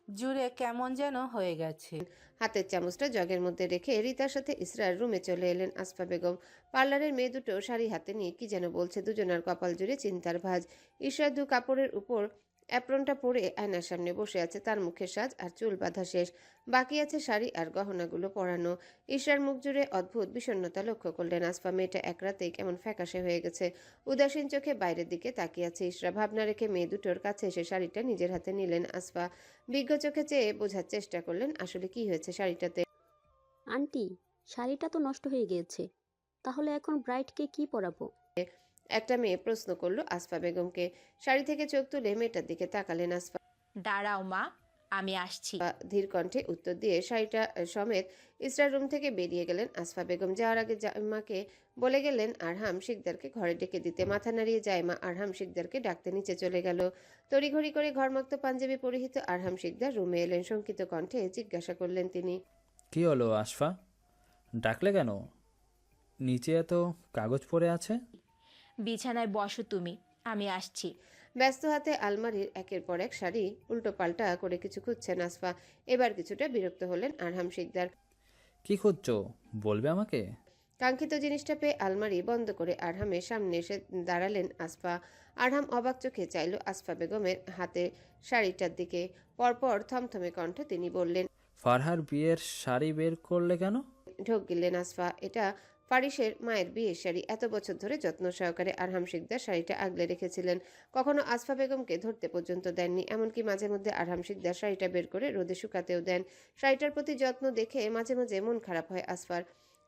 জুড়ে কেমন যেন হয়ে গেছে। হাতের চামচটা জগের মধ্যে রেখে রীতার সাথে ইসরার রুমে চলে এলেন আসফা বেগম। পার্লারের মেয়ে দুটো শাড়ি হাতে নিয়ে কি যেন বলছে। দুজনার কপাল জুড়ে চিন্তার ভাঁজ। ইসরা দু কাপড়ের উপর অ্যাপ্রনটা পরে আয়নার সামনে বসে আছে। তার মুখের সাজ আর চুল বাঁধা শেষ। বাকি আছে শাড়ি আর গহনাগুলো পরানো। ইশরার মুখ জুড়ে অদ্ভুত বিষণ্ণতা লক্ষ্য করলেন আসফা। মেয়েটা এক রাতেই কেমন ফ্যাকাশে হয়ে গেছে। উদাসীন চোখে বাইরের দিকে তাকিয়ে আছে ইশরা। ভাবনা রেখে মেয়ে দুটোর কাছে এসে শাড়িটা নিজের হাতে নিলেন আসফা। বিজ্ঞ চোখে চেয়ে বোঝার চেষ্টা করলেন আসলে কি হয়েছে শাড়িটাতে। আন্টি, শাড়িটা তো নষ্ট হয়ে গিয়েছে, তাহলে এখন ব্রাইডকে কি পরাবো? একটা মেয়ে প্রশ্ন করলো আসফা বেগমকে। শাড়ি থেকে চোখ তুলে মেয়েটার দিকে তাকালেন আসফা। দাঁড়াও মা, আমি আসছি। ধীর কণ্ঠে উত্তর দিয়ে শাড়িটা সমেত ইসরার রুম থেকে বেরিয়ে গেলেন আসফা বেগম। যাওয়ার আগে জাইমাকে বলে গেলেন আরহাম শিকদারকে ঘরে ডেকে দিতে। মাথা নাড়িয়ে জাইমা আরহাম শিকদারকে ডাকতে নিচে চলে গেল। তড়িঘড়ি করে ঘরমাক্ত পাঞ্জাবি পরিহিত আরহাম শিকদার রুমে এলেন। শঙ্কিত কণ্ঠে জিজ্ঞাসা করলেন তিনি, কি হলো আশফা, ডাকলে কেন? নিচে এত কাগজ পড়ে আছে। বিছানায় বসো তুমি, আমি আসছি। ব্যস্ত হাতে আলমারির একের পর এক শাড়ি উল্টো পাল্টা করে কিছু খুঁজছেন আসফা। এবার কিছুটা বিরক্ত হলেন আরহাম শিকদার। কি খুঁজছো বলবে আমাকে? কাঙ্ক্ষিত জিনিসটা পেয়ে আলমারি বন্ধ করে আরহামের সামনে এসে দাঁড়ালেন আসফা। আরহাম অবাক চোখে চাইল আসফা বেগমের হাতে শাড়িটার দিকে। পরপর থমথমে কণ্ঠ তিনি বললেন, ফারহার বিয়ের শাড়ি বের করলে কেন? ঢোক গিললেন আসফা। এটা ফারিসের মায়ের বিয়ের শাড়ি। এত বছর ধরে যত্ন সহকারে আরহাম শিকদার শাড়িটা আগলে রেখেছিলেন। কখনো আসফা বেগমকে ধরতে পর্যন্ত দেননি। এমনকি মাঝে মধ্যে আরহাম শিকদার শাড়িটা বের করে রোদে শুকাতেও দেন। শাড়িটার প্রতি যত্ন দেখে মাঝে মাঝে মন খারাপ হয় আসফার।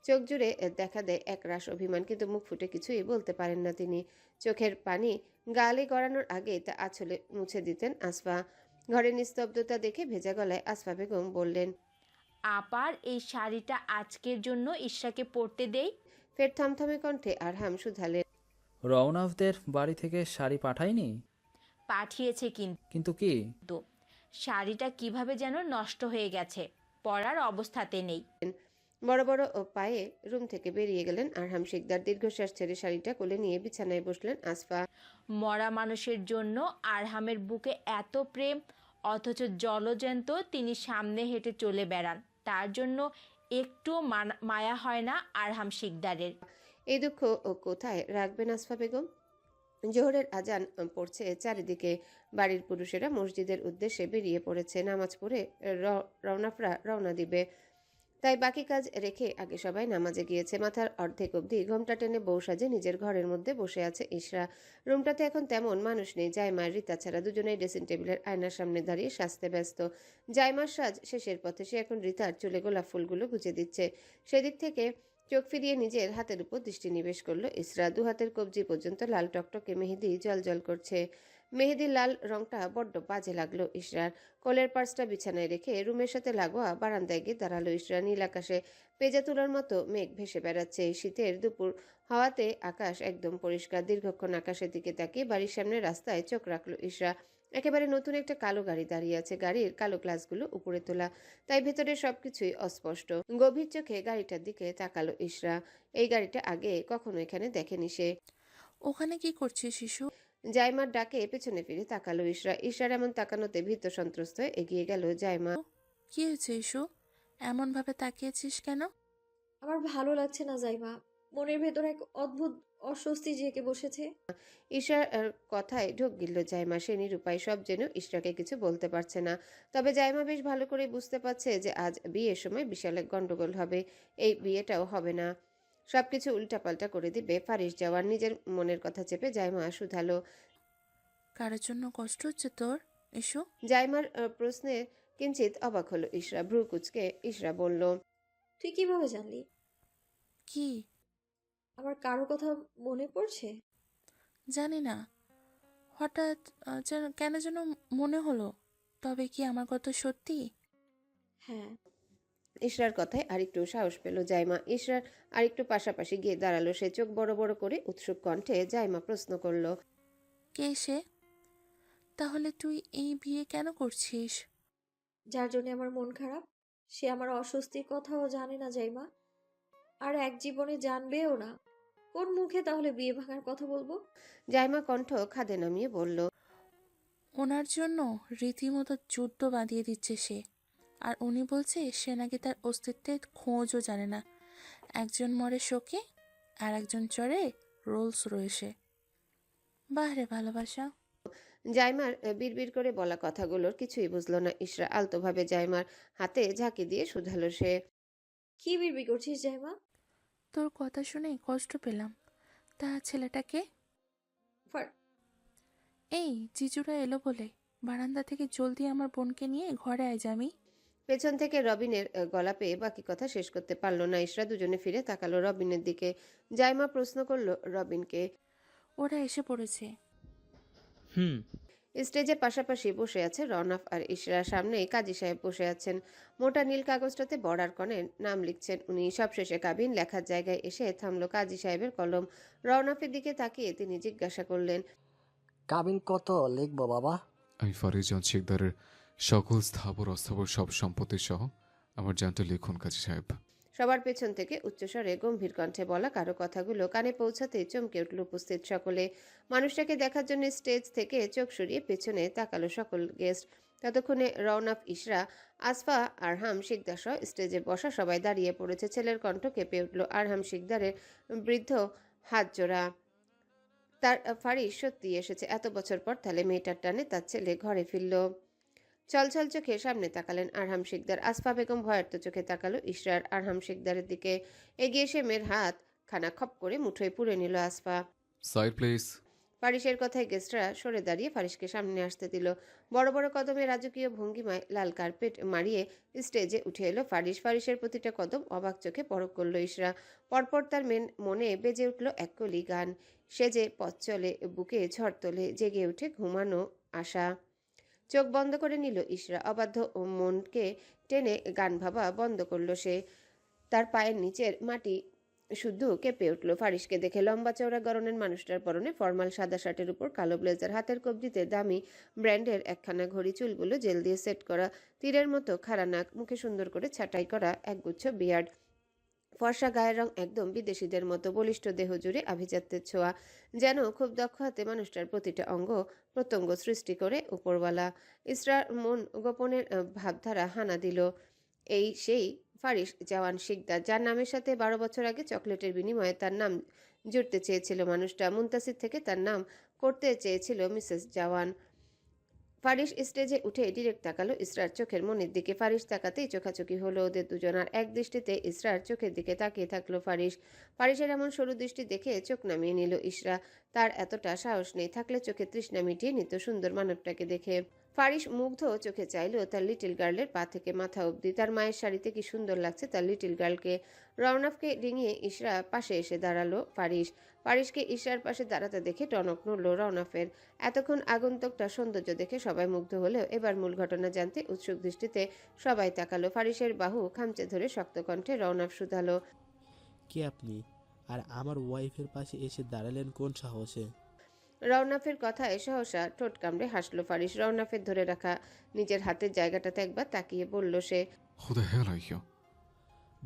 চোখ জুড়ে দেখা দেয় একরাশ অভিমান, কিন্তু মুখ ফুটে কিছুই বলতে পারেন না তিনি। চোখের পানি গালে গড়ানোর আগে তা আঁচলে মুছে দিতেন আসফা। ঘরের নিস্তব্ধতা দেখে ভেজা গলায় আসফা বেগম বললেন, আপার এই শাড়িটা আজকের জন্য ইশরাকে পরতে দেই। ফের থমথমে কণ্ঠে আরহাম শুধালেন, রওনাফদের বাড়ি থেকে শাড়ি পাঠায়নি? পাঠিয়েছে কিন্তু কি? কিন্তু শাড়িটা কিভাবে যেন নষ্ট হয়ে গেছে, পরার অবস্থাতে নেই। বড় বড় পায়ে রুম থেকে বেরিয়ে গেলেন আরহাম শিকদার। দীর্ঘশ্বাস ছেড়ে শাড়িটা কোলে নিয়ে বিছানায় বসলেন আসফা। মরা মানুষের জন্য আরহামের বুকে এত প্রেম, অথচ জলজ্যান্ত তিনি সামনে হেঁটে চলে বেড়ান। তার জন্য একটু মায়া হয় না আরহাম শিকদারের। এই দুঃখ কোথায় রাখবেন আসফা বেগম? জোহরের আজান পড়ছে চারিদিকে। বাড়ির পুরুষেরা মসজিদের উদ্দেশ্যে বেরিয়ে পড়েছে। নামাজ পড়ে রওনাফরা রওনা দিবে। তাই বাকি কাজ রেখে আগে সবাই নামাজে গিয়েছে। মাথার অর্ধেক অবধি ঘোমটা টেনে বউ সাজে নিজের ঘরের মধ্যে বসে আছে ইশরা। রুমটাতে এখন তেমন মানুষ নেই। জাইমা আর রীতা ছাড়া দুজনেই ড্রেসিং টেবিলের আয়নার সামনে দাঁড়িয়ে সাজতে ব্যস্ত। জাইমার সাজ শেষের পথে, সে এখন রীতার চুলে গোলাপ ফুলগুলো গুজে দিচ্ছে। সেদিক থেকে চোখ ফিরিয়ে নিজের হাতের উপর দৃষ্টি নিবেশ করলো ইসরা। দু হাতের কবজি পর্যন্ত লাল টকটকে মেহেদি জলজল করছে। মেহেদির লাল রংটা বড্ড বাজে লাগলো ইশরার। কোলের পার্সটা বিছানায় রেখে রুমের সাথে লাগোয়া বারান্দায় গিয়ে দাঁড়ালো ইশরা। নীল আকাশে পেঁজা তুলার মতো মেঘ ভেসে বেড়াচ্ছে। শীতের দুপুর হাওয়াতে আকাশ একদম পরিষ্কার। দীর্ঘক্ষণ আকাশের দিকে তাকিয়ে বাড়ির সামনে রাস্তায় চোখ রাখলো ইশরা। একেবারে নতুন একটা কালো গাড়ি দাঁড়িয়ে আছে। গাড়ির কালো গ্লাসগুলো উপরে তোলা, তাই ভেতরে সবকিছুই অস্পষ্ট। গভীর চোখে গাড়িটার দিকে তাকালো ইশরা। এই গাড়িটা আগে কখনো এখানে দেখেনি সে। ওখানে কি করছিস শিশু? জাইমার ডাকে পেছনে ফিরে তাকালো ইশরা। ইশরার এমন তাকানোতে ভীত সন্ত্রস্ত হয়ে এগিয়ে গেল জাইমা। কি হয়েছে ইস্যু? এমনভাবে তাকিয়েছিস কেন? আমার ভালো লাগছে না জাইমা। মনের ভেতর এক অদ্ভুত অস্বস্তি জেঁকে বসেছে। ইশরার কথায় ঢোক গিলল জাইমা। সে নিরুপায়, সব জেনেও ইশরাকে কিছু বলতে পারছে না। তবে জাইমা বেশ ভালো করে বুঝতে পারছে যে আজ বিয়ের সময় বিশাল এক গন্ডগোল হবে। এই বিয়েটাও হবে না, সবকিছু উল্টাপাল্টা করে দিবে ফারিস জাওয়ান। নিজের মনের কথা চেপে জাইমা শুধালো। কারোর জন্য কষ্ট হচ্ছে তোর ইস্যু? জাইমার প্রশ্নে কিঞ্চিত অবাক হলো ইশরা। ভ্রু কুচকে ইশরা বলল, তুই কিভাবে জানলি? কি? আমার কারো কথা মনে পড়ছে? জানি না, হঠাৎ কেন যেন মনে হলো। তবে কি আমার কথা সত্যি? হ্যাঁ। ইশরার কথায় আরেকটু সাহস পেল জাইমা। ইশরার আরেকটু পাশাপাশি গিয়ে দাঁড়ালো সে। চোখ বড় বড় করে উৎসুক কণ্ঠে জাইমা প্রশ্ন করল, কে সে? তাহলে তুই এই বিয়ে কেন করছিস? যার জন্য আমার মন খারাপ, সে আমার অস্বস্তির কথাও জানে না জাইমা, আর এক জীবনে জানবেও না। কোন মুখে তাহলে বিয়ে ভাঙার কথা বলবো? জাইমা কণ্ঠ খাদে নামিয়ে বলল, ওনার জন্য রীতিমতো যুদ্ধ বাঁধিয়ে দিচ্ছে সে। আর উনি বলছে সে নাকি তার অস্তিত্বের খোঁজও জানে না। একজন মরে শোকে আর একজন চড়ে রোলস রয়েছে। বাহরে ভালোবাসা। জাইমার বিড়বিড় করে বলা কথাগুলোর কিছুই বুঝলো না ইশরা। আলতোভাবে জাইমার হাতে ঝাঁকি দিয়ে শুধালো সে, কি বিড়বিড় করছিস জাইমা? তোর কথা শুনে কষ্ট পেলাম। তা ছেলেটাকে? এই জিজুরা এলো বলে বারান্দা থেকে জলদি আমার বোনকে নিয়ে ঘরে আয় জামি। পেছন থেকে রবিনের গলা পেয়ে বাকি কথা শেষ করতে পারলো না ইশরা। দুজনে ফিরে তাকালো রবিনের দিকে। জাইমা প্রশ্ন করলো রবিনকে। ওরা এসে পড়েছে। হুম। স্টেজে পাশাপাশি বসে আছে রওনাফ আর ইশরা। সামনেই কাজী সাহেব বসে আছেন। মোটা নীল কাগজটাতে বর্ডার কনে নাম লিখছেন উনি। সবশেষে কাবিন লেখার জায়গায় এসে থামলো কাজী সাহেবের কলম। রওনাফের দিকে তাকিয়ে তিনি জিজ্ঞাসা করলেন, কাবিন কত লিখবো বাবা? আমি ফারিজান শিকদারের সকল স্থাবর অস্থাবর সব সম্পত্তি সহ আমার জানটা লিখুন কাজী সাহেব। সবার পেছন থেকে উচ্চস্বরে গম্ভীর কণ্ঠে বলা কারো কথাগুলো কানে পৌঁছাতেই চমকে উঠল উপস্থিত সকলে। মানুষটাকে দেখার জন্য স্টেজ থেকে চোখ সরিয়ে পেছনে তাকালো সকল গেস্ট। ততক্ষণে রওনাফ, ইশরা, আসফা, আরহাম শিকদার সহ স্টেজে বসা সবাই দাঁড়িয়ে পড়েছে। ছেলের কণ্ঠ কেঁপে উঠল। আরহাম শিকদারের বৃদ্ধ হাত জোড়া। তার ফারিস সত্যি এসেছে। এত বছর পর তাহলে মেয়েটার টানে তার ছেলে ঘরে ফিরল। ছলছল চোখে সামনে তাকালেন আরহাম শিকদার। আসফা বেগম ভয়ার্ত চোখে তাকালো ইশরার আরহাম শিকদারের দিকে। এগিয়ে এসে মেয়ের হাত খানা খপ করে মুঠোয় পুড়ে নিল আসফা। Side please. ফারিসের কথায় গেস্টরা সরে দাঁড়িয়ে ফারিসকে সামনে আসতে দিল। বড় বড় কদমে রাজকীয় ভঙ্গিমায় লাল কার্পেট মারিয়ে স্টেজে উঠে এলো ফারিস। ফারিসের প্রতিটা কদম অবাক চোখে পরখ করলো ইশরা। পরপর তার মনে বেজে উঠল এক কলি গান। সে যে পথ চলে, বুকে ঝড় তোলে, জেগে উঠে ঘুমানো আশা। চোখ বন্ধ করে নিল ইশরা। অবাধ্য মনকে টেনে গান ভাবা বন্ধ করলো সে। তার পায়ের নিচের মাটি শুদ্ধ কেঁপে উঠল ফারিসকে দেখে। লম্বা চওড়া গড়নের মানুষটার পরনে ফর্মাল সাদা শার্টের উপর কালো ব্লেজার। হাতের কবজিতে দামি ব্র্যান্ডের একখানা ঘড়ি। চুলগুলো জেল দিয়ে সেট করা, তীরের মতো খাড়া নাক, মুখে সুন্দর করে ছাঁটাই করা একগুচ্ছ বিয়ার্ড। ফর্সা গায়ের রং একদম বিদেশিদের মতো। বলিষ্ঠ দেহ জুড়ে আভিজাত্যের ছোঁয়া। যেন খুব দক্ষ হাতে মানুষটার প্রতিটা অঙ্গ প্রত্যঙ্গ সৃষ্টি করে উপরওয়ালা। ইসরার মন গোপনের ভাবধারা হানা দিল। এই সেই ফারিস জাওয়ান শিকদার, যার নামের সাথে 12 বছর আগে চকলেটের বিনিময়ে তার নাম জুড়তে চেয়েছিল মানুষটা। মুনতাসির থেকে তার নাম করতে চেয়েছিল মিসেস জাওয়ান। ফারিস স্টেজে উঠে ডিরেক্ট তাকালো ইসরার চোখের মনির দিকে। ফারিস তাকাতেই চোখাচোখি হলো ওদের দুজনার। এক দৃষ্টিতে ইসরার চোখের দিকে তাকিয়ে থাকলো ফারিস। ফারিসের এমন সরু দৃষ্টি দেখে চোখ নামিয়ে নিল ইসরা। তার এতটা সাহস নেই, থাকলে চোখে তৃষ্ণা মিটিয়ে নিত সুন্দর মানবটাকে দেখে। ফারিস মুগ্ধ চোখে চাইল তার লিটল গার্লের পা থেকে মাথা অবধি। তার মায়ের শাড়িতে কি সুন্দর লাগছে তার লিটল গার্লকে। রওনাফকে ডিঙিয়ে ইসরা পাশে এসে দাঁড়ালো ফারিস। ফারিসকে ইসরার পাশে দাঁড়াতে দেখে টনক নড়ল রওনাফের। এতক্ষণ আগন্তুকটা সৌন্দর্য দেখে সবাই মুগ্ধ হলেও এবার মূল ঘটনা জানতে উৎসুক দৃষ্টিতে সবাই তাকালো। ফারিসের বাহু খামচে ধরে শক্ত কণ্ঠে রওনাফ শুধালো, কে আপনি? আর আমার ওয়াইফের পাশে এসে দাঁড়ালেন কোন সাহসে? রওনাফের কথায় সহসা ঠোঁট কামড়ে হাসলো ফারিস। রওনাফের ধরে রাখা নিজের হাতের জায়গাটাতে একবার তাকিয়ে বলল সে, Who the hell are you?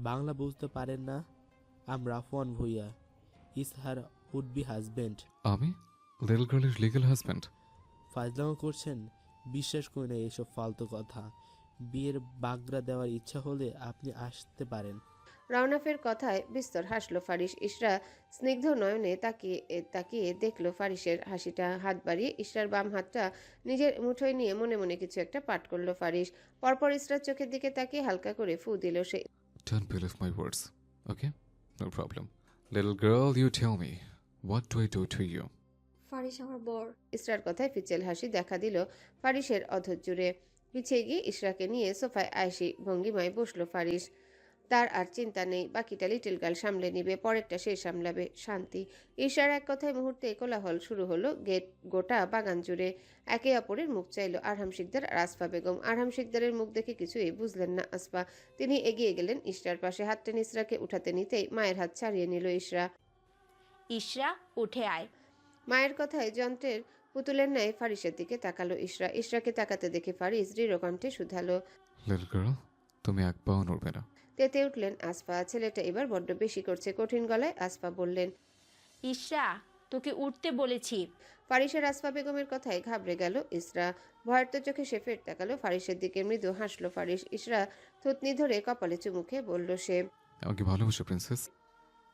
Bangla বুঝতে পারেন না? I'm Rafwan Bhuiyan, is her would be husband. আমি লিটল গার্লের লিগ্যাল হাজব্যান্ড। ফাজলামো করছেন? বিশ্বাস করি না এসব ফালতু কথা। বিয়ের বাগড়া দেওয়ার ইচ্ছা হলে আপনি আসতে পারেন। রওনাফের কথায় বিস্তর হাসলো ফারিস। ইসরা স্নিগ্ধ নয়নে তাকিয়ে তাকিয়ে দেখলো ফারিসের হাসিটা। হাত বাড়িয়ে ইসরার বাম হাতটা নিজের মুঠোয় নিয়ে মনে মনে কিছু একটা পাঠ করলো ফারিস। পরপর ইসরার চোখের দিকে তাকিয়ে হালকা করে ফু দিল সে। Don't believe my words, okay? No problem. Little girl, you tell me, what do I do to you? Faris আমার বর। ইসরার কথায় ফিচেল হাসি দেখা দিল ফারিসের অধর জুড়ে। পিছিয়ে গিয়ে ইসরাকে নিয়ে সোফায় আয়েশি ভঙ্গিমায় বসলো ফারিস। তার আর চিন্তা নেই, বাকিটা লিটল গার্ল সামলে নিবে, পরেরটা সে সামলাবে। শান্তি। ঈশার এক কথায় মুহূর্তে কোলাহল শুরু হলো গোটা বাগান জুড়ে। একে অপরের মুখ চাইল আরহাম শিকদার আর আসফা বেগম। আরহাম শিকদারের মুখ দেখে কিছুই বুঝলেন না আসফা। তিনি এগিয়ে গেলেন ইশরার পাশে। হাত টেনে ইসরাকে উঠাতে নিতেই মায়ের হাত ছাড়িয়ে নিল ইশরা। ইশরা উঠে আয়। মায়ের কথায় যন্ত্রের পুতুলের ন্যায় ফারিসের দিকে তাকালো ইশরা। ইশরাকে তাকাতে দেখে ফারিস দৃঢ় কণ্ঠে শুধালো, লিটল গার্ল, তুমি এক পাও নড়বে না। তেতে উঠলেন আসফা। ছেলেটা এবার বড্ড বেশি করছে। কঠিন গলায় আসফা বললেন, ইশরা, তোকে উঠতে বলেছি। ফারিসের আসফা বেগমের কথায় ঘাবড়ে গেল ইসরা। ভয়ার্ত চোখে সে ফের তাকালো ফারিসের দিকে। মৃদু হাসলো ফারিস। ইসরা থুতনি ধরে কপালে চুমুখে বলল সে, আমাকে ভালোবাসো প্রিন্সেস?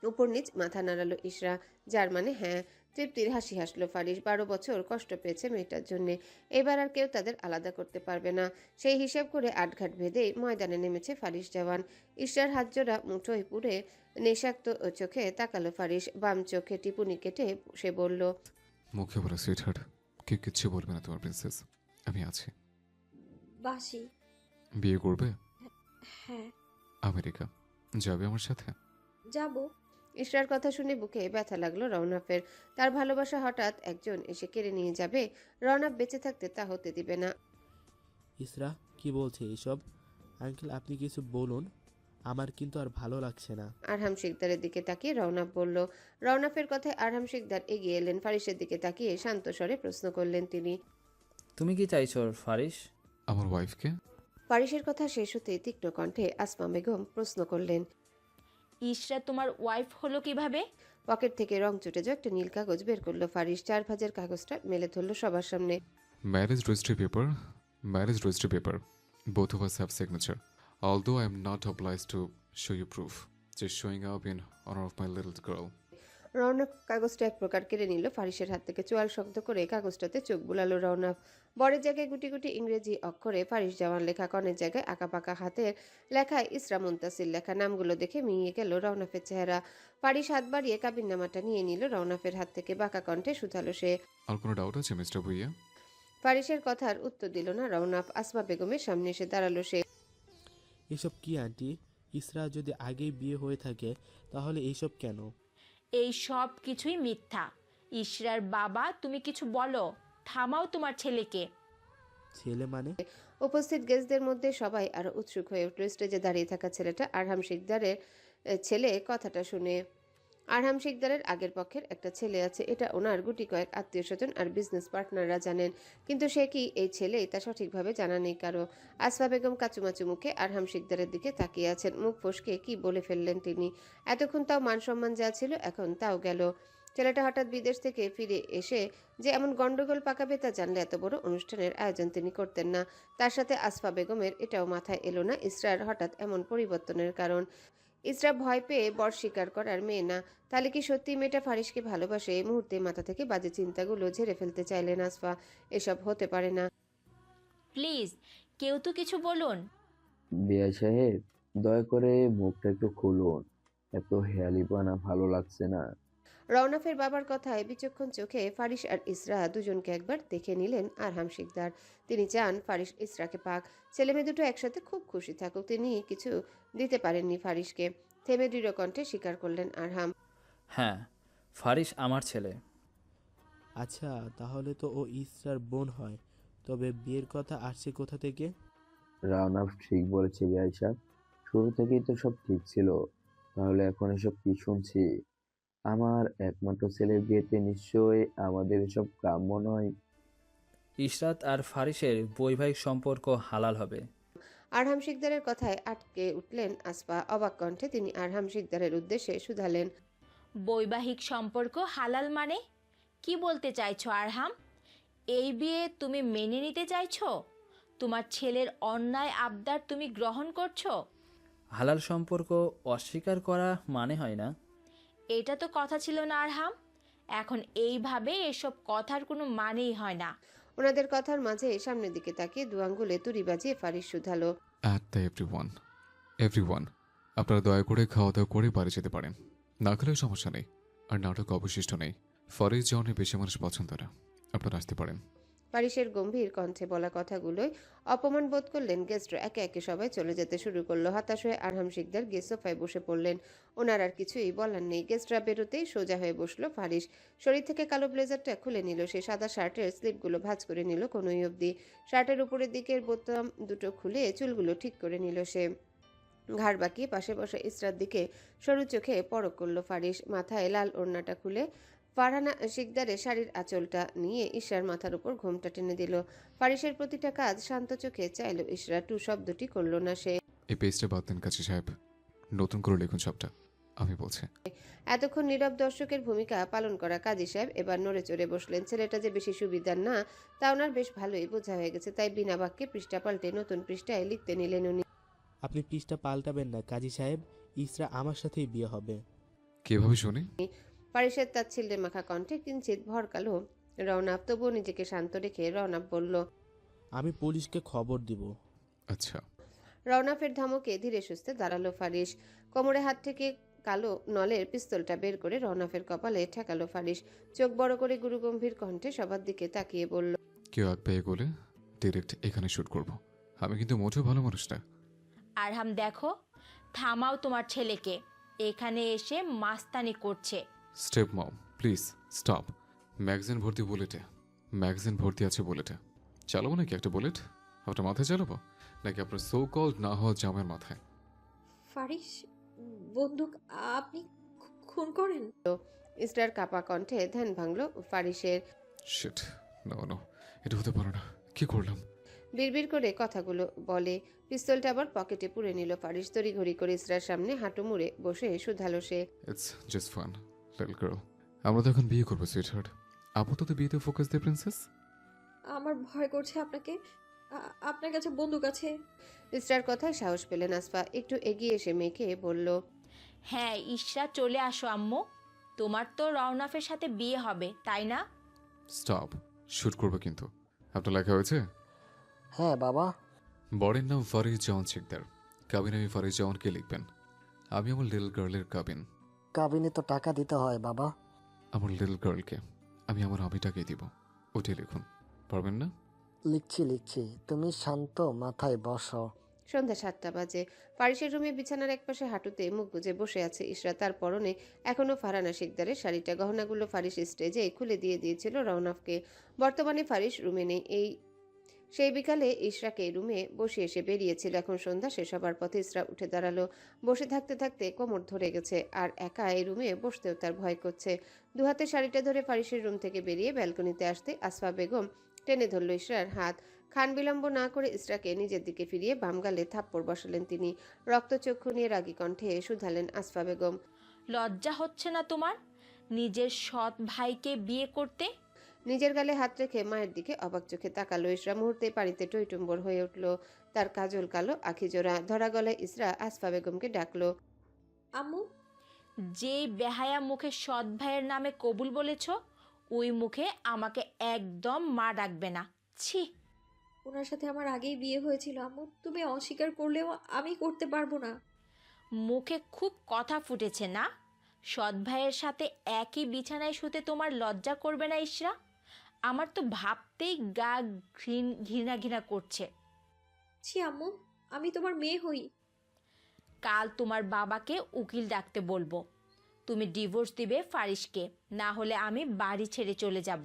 উপর নিচ মাথা নাড়ালো ইসরা, যার মানে হ্যাঁ। তৃপ্তির হাসি হাসলো ফারিস। 12 বছর কষ্ট পেয়েছে মেয়েটার জন্যে, এবার আর কেউ তাদের আলাদা করতে পারবে না। সেই হিসেব করে আটঘাট ভেদেই ময়দানে নেমেছে ফারিস জওয়ান। ইসরার হাত জোড়া মুঠোয় পুড়ে নেশাক্ত চোখে তাকালো ফারিস। বাম চোখে টিপুনি কেটে সে বলল, মুখে বলো সুইটহার্ট, কেউ কিচ্ছু বলবে না তোমার প্রিন্সেস, আমি আছি। বাসি। বিয়ে করবে? হ্যাঁ। আমেরিকা যাবে আমার সাথে? যাব। ইশরার কথা শুনে বুকে ব্যথা লাগলো রওনাফের। তার ভালোবাসা হঠাৎ একজন এসে কেড়ে নিয়ে যাবে। রওনাফ বেঁচে থাকতে তা হতে দিবে না। ইসরা কি বলছে এসব? আঙ্কেল আপনি কিছু বলুন, আমার কিন্তু আর ভালো লাগছে না। আরহাম শিকদারের দিকে তাকিয়ে রওনাফ বলল। রওনাফের কথায় আরহাম শিকদার এগিয়ে এলেন। ফারিসের দিকে তাকিয়ে শান্ত স্বরে প্রশ্ন করলেন তিনি, তুমি কি চাইছো ফারিস? আমার ওয়াইফকে? ফারিসের কথা শেষ হতে তীক্ষ্ণ কণ্ঠে আসমা বেগম প্রশ্ন করলেন, ইশরা তোমার ওয়াইফ হলো কিভাবে? পকেট থেকে রং চুটে যাওয়া একটা নীল কাগজ বের করলো ফারিস। 4 ভাজের কাগজটা মেলে ধরলো সবার সামনে। Marriage registry paper, both of us have signature, although I am not obliged to show you proof, just showing up in honor of my little girl. Raunaf কাগজটা এক প্রকার কেড়ে নিল ফারিসের হাত থেকে। চোয়াল শব্দ করে কাগজটাতে চোখ বুলালো রওনাফ। বরের জায়গায় গুটি গুটি ইংরেজি অক্ষরে ফারিস জওয়ান লেখা, কনের জায়গায় আঁকাপাকা হাতের লেখায় ইসরা মুনতাসির লেখা। নামগুলো দেখে মিইয়ে গেল রওনাফের চেহারা। ফারিস হাত বাড়িয়ে কাবিননামাটা নিয়ে নিল রওনাফের হাত থেকে। বাঁকা কণ্ঠে শুধালো সে, আর কোনো ডাউট আছে মিস্টার ভুইয়া? ফারিসের কথার উত্তর দিল না রওনাফ। আসমা বেগমের সামনে এসে দাঁড়ালো সে। এসব কি আন্টি? ইসরা যদি আগেই বিয়ে হয়ে থাকে তাহলে এইসব কেন? এই সব কিছুই মিথ্যা। ইশরার বাবা, তুমি কিছু বলো, থামাও তোমার ছেলেকে। ছেলে মানে? উপস্থিত গেস্টদের মধ্যে সবাই আরো উৎসুক হয়ে উঠল। স্টেজে দাঁড়িয়ে থাকা ছেলেটা আরহাম শিকদারের ছেলে কথাটা শুনে। আরহাম শিকদারের আগের পক্ষের একটা ছেলে আছে, এটা ওনার গুটি কয়েক আত্মীয় স্বজন আর বিজনেস পার্টনাররা জানেন, কিন্তু সে কি এই ছেলেই তা সঠিকভাবে জানা নেই কারো। আসফা বেগম কাচুমাচু মুখে আরহাম শিকদারের দিকে তাকিয়ে আছেন। মুখ ফসকে কি বলে ফেললেন তিনি। এতক্ষণ তাও মান সম্মান যা ছিল এখন তাও গেল। ছেলেটা হঠাৎ বিদেশ থেকে ফিরে এসে যে এমন গন্ডগোল পাকাবে তা জানলে এত বড় অনুষ্ঠানের আয়োজন তিনি করতেন না। তার সাথে আসফা বেগমের এটাও মাথায় এলো না ইসরার হঠাৎ এমন পরিবর্তনের কারণ। ইসরা ভয় পেয়ে বর স্বীকার করার মেয়ে না। তাহলে কি সত্যি মেয়েটা ফারিসকে ভালোবাসে? এই মুহূর্তে মাথা থেকে বাজে চিন্তাগুলো ঝেড়ে ফেলতে চাইলেন আসফা। এসব হতে পারে না। প্লিজ কেউ তো কিছু বলুন। বিআই সাহেব, দয়া করে মুখটা একটু খুলুন। এত হেয়ালিপনা ভালো লাগছে না। রওনাফের বাবার কথায় বিচক্ষণ চোখে ফারিস আর ইসরা দুজনকে একবার দেখে নিলেন আরহাম শিকদার। তিনি চান ফারিস ইসরাকে পাক, ছেলেমেয়ে দুটো একসাথে খুব খুশি থাকুক। তিনি কিছু দিতে পারেননি ফারিসকে। থেমে দৃঢ় কণ্ঠে স্বীকার করলেন আরহাম। হ্যাঁ, ফারিস আমার ছেলে। আচ্ছা, তাহলে তো ও ইসরার বোন হয়। তবে বিয়ের কথা আসছে কোথা থেকে? রাওনাফ ঠিক বলেছে বিআই সাহেব, শুরু থেকেই তো সব ঠিক ছিল। তাহলে এখন এসব কি শুনছি? আমার একমাত্র ছেলের বিয়েতে নিশ্চয়ই আমাদের এসব কাম্য নয়। ইশরাত আর ফারিসের বৈবাহিক সম্পর্ক হালাল হবে। আরহাম শিকদারের কথায় আটকে উঠলেন আসফা। অবাক কণ্ঠে তিনি আরহাম শিকদারের উদ্দেশ্যে শুধালেন। বৈবাহিক সম্পর্ক হালাল মানে কি বলতে চাইছো আরহাম? এই বিয়ে তুমি মেনে নিতে চাইছো? তোমার ছেলের অন্যায় আবদার তুমি গ্রহণ করছো? হালাল সম্পর্ক অস্বীকার করা মানে হয় না। এটা তো কথা ছিল না আরহাম। এখন এইভাবে এসব কথার কোনো মানেই হয় না। ওনাদের কথার মাঝে সামনের দিকে তাকিয়ে দু আঙ্গুলে তুড়ি বাজিয়ে ফারিস শুধালো। অ্যাট দ্য এভরিওয়ান, আপনারা দয়া করে খাওয়া দাওয়া করে বাড়ি যেতে পারেন। না খেলেও সমস্যা নেই, আর নাটক অবশিষ্ট নেই। ফরিস জনের বেশি মানুষ পছন্দ না, আপনারা আসতে পারেন। ফারিসের গম্ভীর কণ্ঠে বলা কথাগুলোই অপমান বোধ করলেন গেস্টরা। একে একে সবাই চলে যেতে শুরু করলো। হতাশ হয়ে আরহাম শিকদার গেস্ট সোফায় বসে পড়লেন। ওনার আর কিছুই বলার নেই। গেস্টরা বেরোতেই সোজা হয়ে বসলো ফারিস। শরীর থেকে কালো ব্লেজারটা খুলে নিল সে। সাদা শার্টের স্লিপগুলো ভাঁজ করে নিল কোনোই অবধি। শার্টের উপরের দিকের বোতাম দুটো খুলে চুলগুলো ঠিক করে নিল সে। ঘাড় বাঁকিয়ে পাশে বসা ইসরার দিকে সরু চোখে পরক করলো ফারিস। মাথায় লাল ওড়নাটা খুলে ফারহানা শিকদারের শাড়ির আঁচলটা নিয়ে ইশরার মাথার উপর ঘোমটা টেনে দিল। ফারিসের প্রতিটা কাজ শান্ত চোখে চাইল ইশরা। টু শব্দটি করল না সে। এই পেজটা বাদ দেন কাজী সাহেব, নতুন করে লিখুন সবটা, আমি বলছি। এতক্ষণ নীরব দর্শকের ভূমিকা পালন করা কাজী সাহেব এবার নড়ে চড়ে বসলেন। ছেলেটা যে বেশি সুবিধার না তা ওনার বেশ ভালোই বোঝা হয়ে গেছে। তাই বিনা বাক্যে পৃষ্ঠা পাল্টে নতুন পৃষ্ঠায় লিখতে নিলেন উনি। আপনি পৃষ্ঠা পাল্টাবেন না কাজী সাহেব, ইসরা আমার সাথেই বিয়ে হবে। কিভাবে শুনি? ফারিসের তাচ্ছিল্যে মাখা কণ্ঠে কিঞ্চিত ভরকালো রওনাফ। তবুও নিজেকে শান্ত রেখে রওনাফ বলল। আমি পুলিশকে খবর দিব। আচ্ছা। রওনাফের ধমকে ধীরে সুস্থে দাঁড়ালো ফারিস। কোমরে হাত থেকে কালো নলের পিস্তলটা বের করে রওনাফের কপালে ঠেকালো ফারিস। চোখ বড় করে গুরুগম্ভীর কণ্ঠে সবার দিকে তাকিয়ে বলল। কেউ এক পেয়ে গেলে ডিরেক্ট এখানে শুট করব। আমি কিন্তু মোটেও ভালো মানুষ না। আরহাম দেখো, থামাও তোমার ছেলেকে। এখানে এসে মাস্তানি করছে। Step mom, please stop. Magazine ভর্তি আছে বুলেটে। চালাবো নাকি একটা বুলেট? আপনার মাথায় চালাবো নাকি আপনার সো কল্ড না হওয়া জামের মাথায়? ফারিস, বন্দুক আপনি খুন করেন? ইসরার কাপা কণ্ঠে ধ্যান ভাঙলো ফারিসের। শিট, নো, এটা হতে পারে না। কি করলাম? বিড়বিড় করে কথাগুলো বলে। পিস্তলটা আবার পকেটে পুরে নিল ফারিস। তড়িঘড়ি করে ইসরার সামনে হাঁটু মুড়ে বসে শুধালো সে। It's just fun, little girl. আমরা তো এখন বিয়ে করবো সুইটহার্ট। আপাতত বিয়েতে ফোকাস দে প্রিন্সেস। আমার ভয় করছে আপনাকে। আপনার কাছে বন্দুক আছে? ইসরার কথায় সাহস পেলেন আসফা। একটু এগিয়ে এসে মেয়েকে বলল। হ্যাঁ ইশরা, চলে আসো আম্মু। তোমার তো রওনাফের সাথে বিয়ে হবে, তাই না? স্টপ, শুট করবো কিন্তু। আপনার লেখা হয়েছে? হ্যাঁ বাবা। বরের নাম ফারিস জাওয়ান শিকদার, কাবিন আমি ফারিস জাওয়ানকে লিখবেন। আমি আমার লিটল গার্লের কাবিন। কাবিনে তো টাকা দিতে হয় বাবা। আমার লিটল গার্লকে আমি আমার আমিটাকে দিব, ওটাই লিখুন। পারবেন না? লিখছি, তুমি শান্ত মাথায় বসো। সন্ধ্যা 7টা বাজে। ফারিসের রুমে বিছানার একপাশে হাঁটুতে মুখ গুজে বসে আছে ইশরা। তার পরনে এখনো ফারহানা শিকদারের শাড়িটা। গহনাগুলো ফারিস স্টেজে খুলে দিয়ে দিয়েছিল রওনাফকে। বর্তমানে ফারিস রুমে নেই। সেই বিকালে ইশরাকে রুমে বসিয়ে এসে বেরিয়েছিল। এখন সন্ধ্যা শেষ হবার পথে ইশরা উঠে দাঁড়ালো। বসে থাকতে থাকতে কোমর ধরে গেছে, আর একা এই রুমে বসতেও তার ভয় করছে। দুহাতে শাড়িটা ধরে ফারিসের রুম থেকে বেরিয়ে ব্যালকনিতে আসতে আসফা বেগম টেনে ধরল ইশরার হাত। খান বিলম্ব না করে ইশরাকে নিজের দিকে ফিরিয়ে বাম গালে থাপ্পড় বসালেন তিনি। রক্তচক্ষু নিয়ে রাগী কণ্ঠে শুধালেন আসফা বেগম। লজ্জা হচ্ছে না তোমার নিজের সৎ ভাইকে বিয়ে করতে? নিজের গালে হাত রেখে মায়ের দিকে অবাক চোখে তাকালো ইশরা। মুহূর্তে পানিতে টইটুম্বর হয়ে উঠল তার কাজল কালো আখিজোড়া। ধরা গলায় ইশরা আসফা বেগমকে ডাকলো। আম্মু। যে বেহায়া মুখে সৎ ভাইয়ের নামে কবুল বলেছ, ওই মুখে আমাকে একদম মা ডাকবে না। ছি। ওনার সাথে আমার আগেই বিয়ে হয়েছিল আম্মু। তুমি অস্বীকার করলেও আমি করতে পারবো না। মুখে খুব কথা ফুটেছে না? সৎ ভাইয়ের সাথে একই বিছানায় শুতে তোমার লজ্জা করবে না ইশরা? আমার তো ভাবতেই গা ঘৃণা ঘৃণা করছে। ছি আম্মু, আমি তোমার মেয়ে হই। কাল তোমার বাবাকে উকিল ডাকতে বলবো। তুমি ডিভোর্স দিবে ফারিসকে, না হলে আমি বাড়ি ছেড়ে চলে যাব।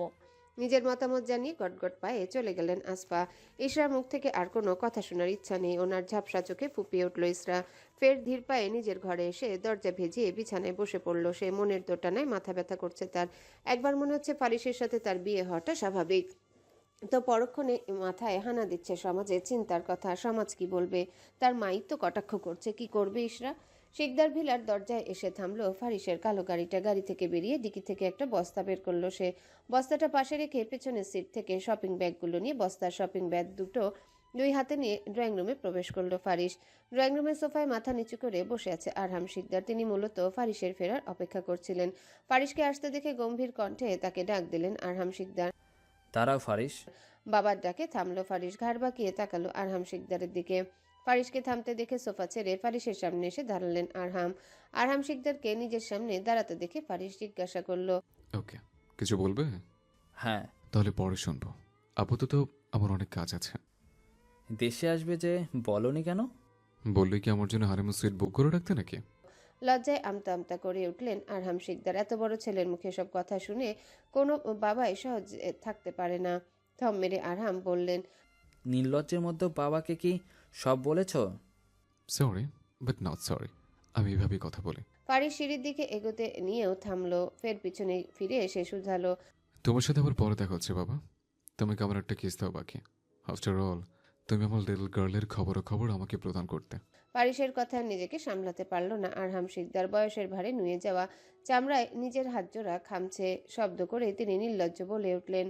নিজের মতামত জানিয়ে গটগট পায়ে চলে গেলেন আসফা। ইসরার মুখ থেকে আর কোনো কথা শোনার ইচ্ছা নেই। ওনার ঝাপসা চোখে ফুপিয়ে উঠল ইসরা। ফের ধীর পায়ে নিজের ঘরে এসে দরজা ভেজিয়ে বিছানায় বসে পড়ল সে। মনের দোটানায় মাথা ব্যথা করছে তার। একবার মনে হচ্ছে ফারিসের সাথে তার বিয়ে হওয়াটা স্বাভাবিক, তো পরক্ষণে মাথায় হানা দিচ্ছে সমাজের চিন্তার কথা। সমাজ কি বলবে? তার মাই তো কটাক্ষ করছে। কি করবে ইসরা? শিকদার ভিলার দরজায় এসে থামলো ফারিসের কালো গাড়িটা। গাড়ি থেকে বেরিয়ে ডিকি থেকে একটা বস্তা বের করলো সে। বস্তাটা পাশে রেখে পেছনের সিট থেকে শপিং ব্যাগগুলো নিয়ে, বস্তার শপিং ব্যাগ দুটো দুই হাতে নিয়ে ড্রয়িং রুমে প্রবেশ করলো ফারিস। ড্রয়িং রুমের সোফায় মাথা নিচু করে বসে আছে আরহাম শিকদার। তিনি মূলত ফারিসের ফেরার অপেক্ষা করছিলেন। ফারিসকে আসতে দেখে গম্ভীর কণ্ঠে তাকে ডাক দিলেন আরহাম শিকদার। দাঁড়াও ফারিস। বাবার ডাকে থামলো ফারিস। ঘাড় বাঁকিয়ে তাকালো আরহাম শিকদারের দিকে। ফারিসকে থামতে দেখে সোফা ছেড়ে ফারিসের সামনে এসে দাঁড়ালেন আরহাম। আরহাম শিকদারকে নিজের সামনে দাঁড়াতে দেখে ফারিস জিজ্ঞাসা করলো, ওকে, কিছু বলবে? হ্যাঁ। তাহলে পরে শুনবো। আপাতত আমার অনেক কাজ আছে। দেশে আসবে যে বলনি কেন? বললে কি আমার জন্য হানিমুন সুইট বুক করে রাখতে নাকি? লজ্জায় আমতা আমতা করে উঠলেন আরহাম শিকদার। এত বড় ছেলের মুখে সব কথা শুনে কোনো বাবাই সহজে থাকতে পারে না। থম মেরে আরহাম বললেন, নির্লজ্জের মধ্যে বাবাকে কি সব বলেছ? Sorry, but not sorry. আমি এভাবেই কথা বলি। ফারিস সিঁড়ির দিকে এগোতে নিয়েও থামলো। ফের পিছনে ফিরে এসে শুধালো, তোমার সাথে আবার পরে দেখা হচ্ছে বাবা। তোমাকে আমার একটা কিস দাও বাকি। আফটার অল তুমি আমার লিটল গার্লের খবর আমাকে প্রদান করতে। ফারিসের কথায় নিজেকে সামলাতে পারল না আরহাম শিকদার। বয়সের ভারে নুয়ে যাওয়া চামড়ায় নিজের হাত জোড়া খামছে শব্দ করে তিনি নির্লজ্জ বলে উঠলেন।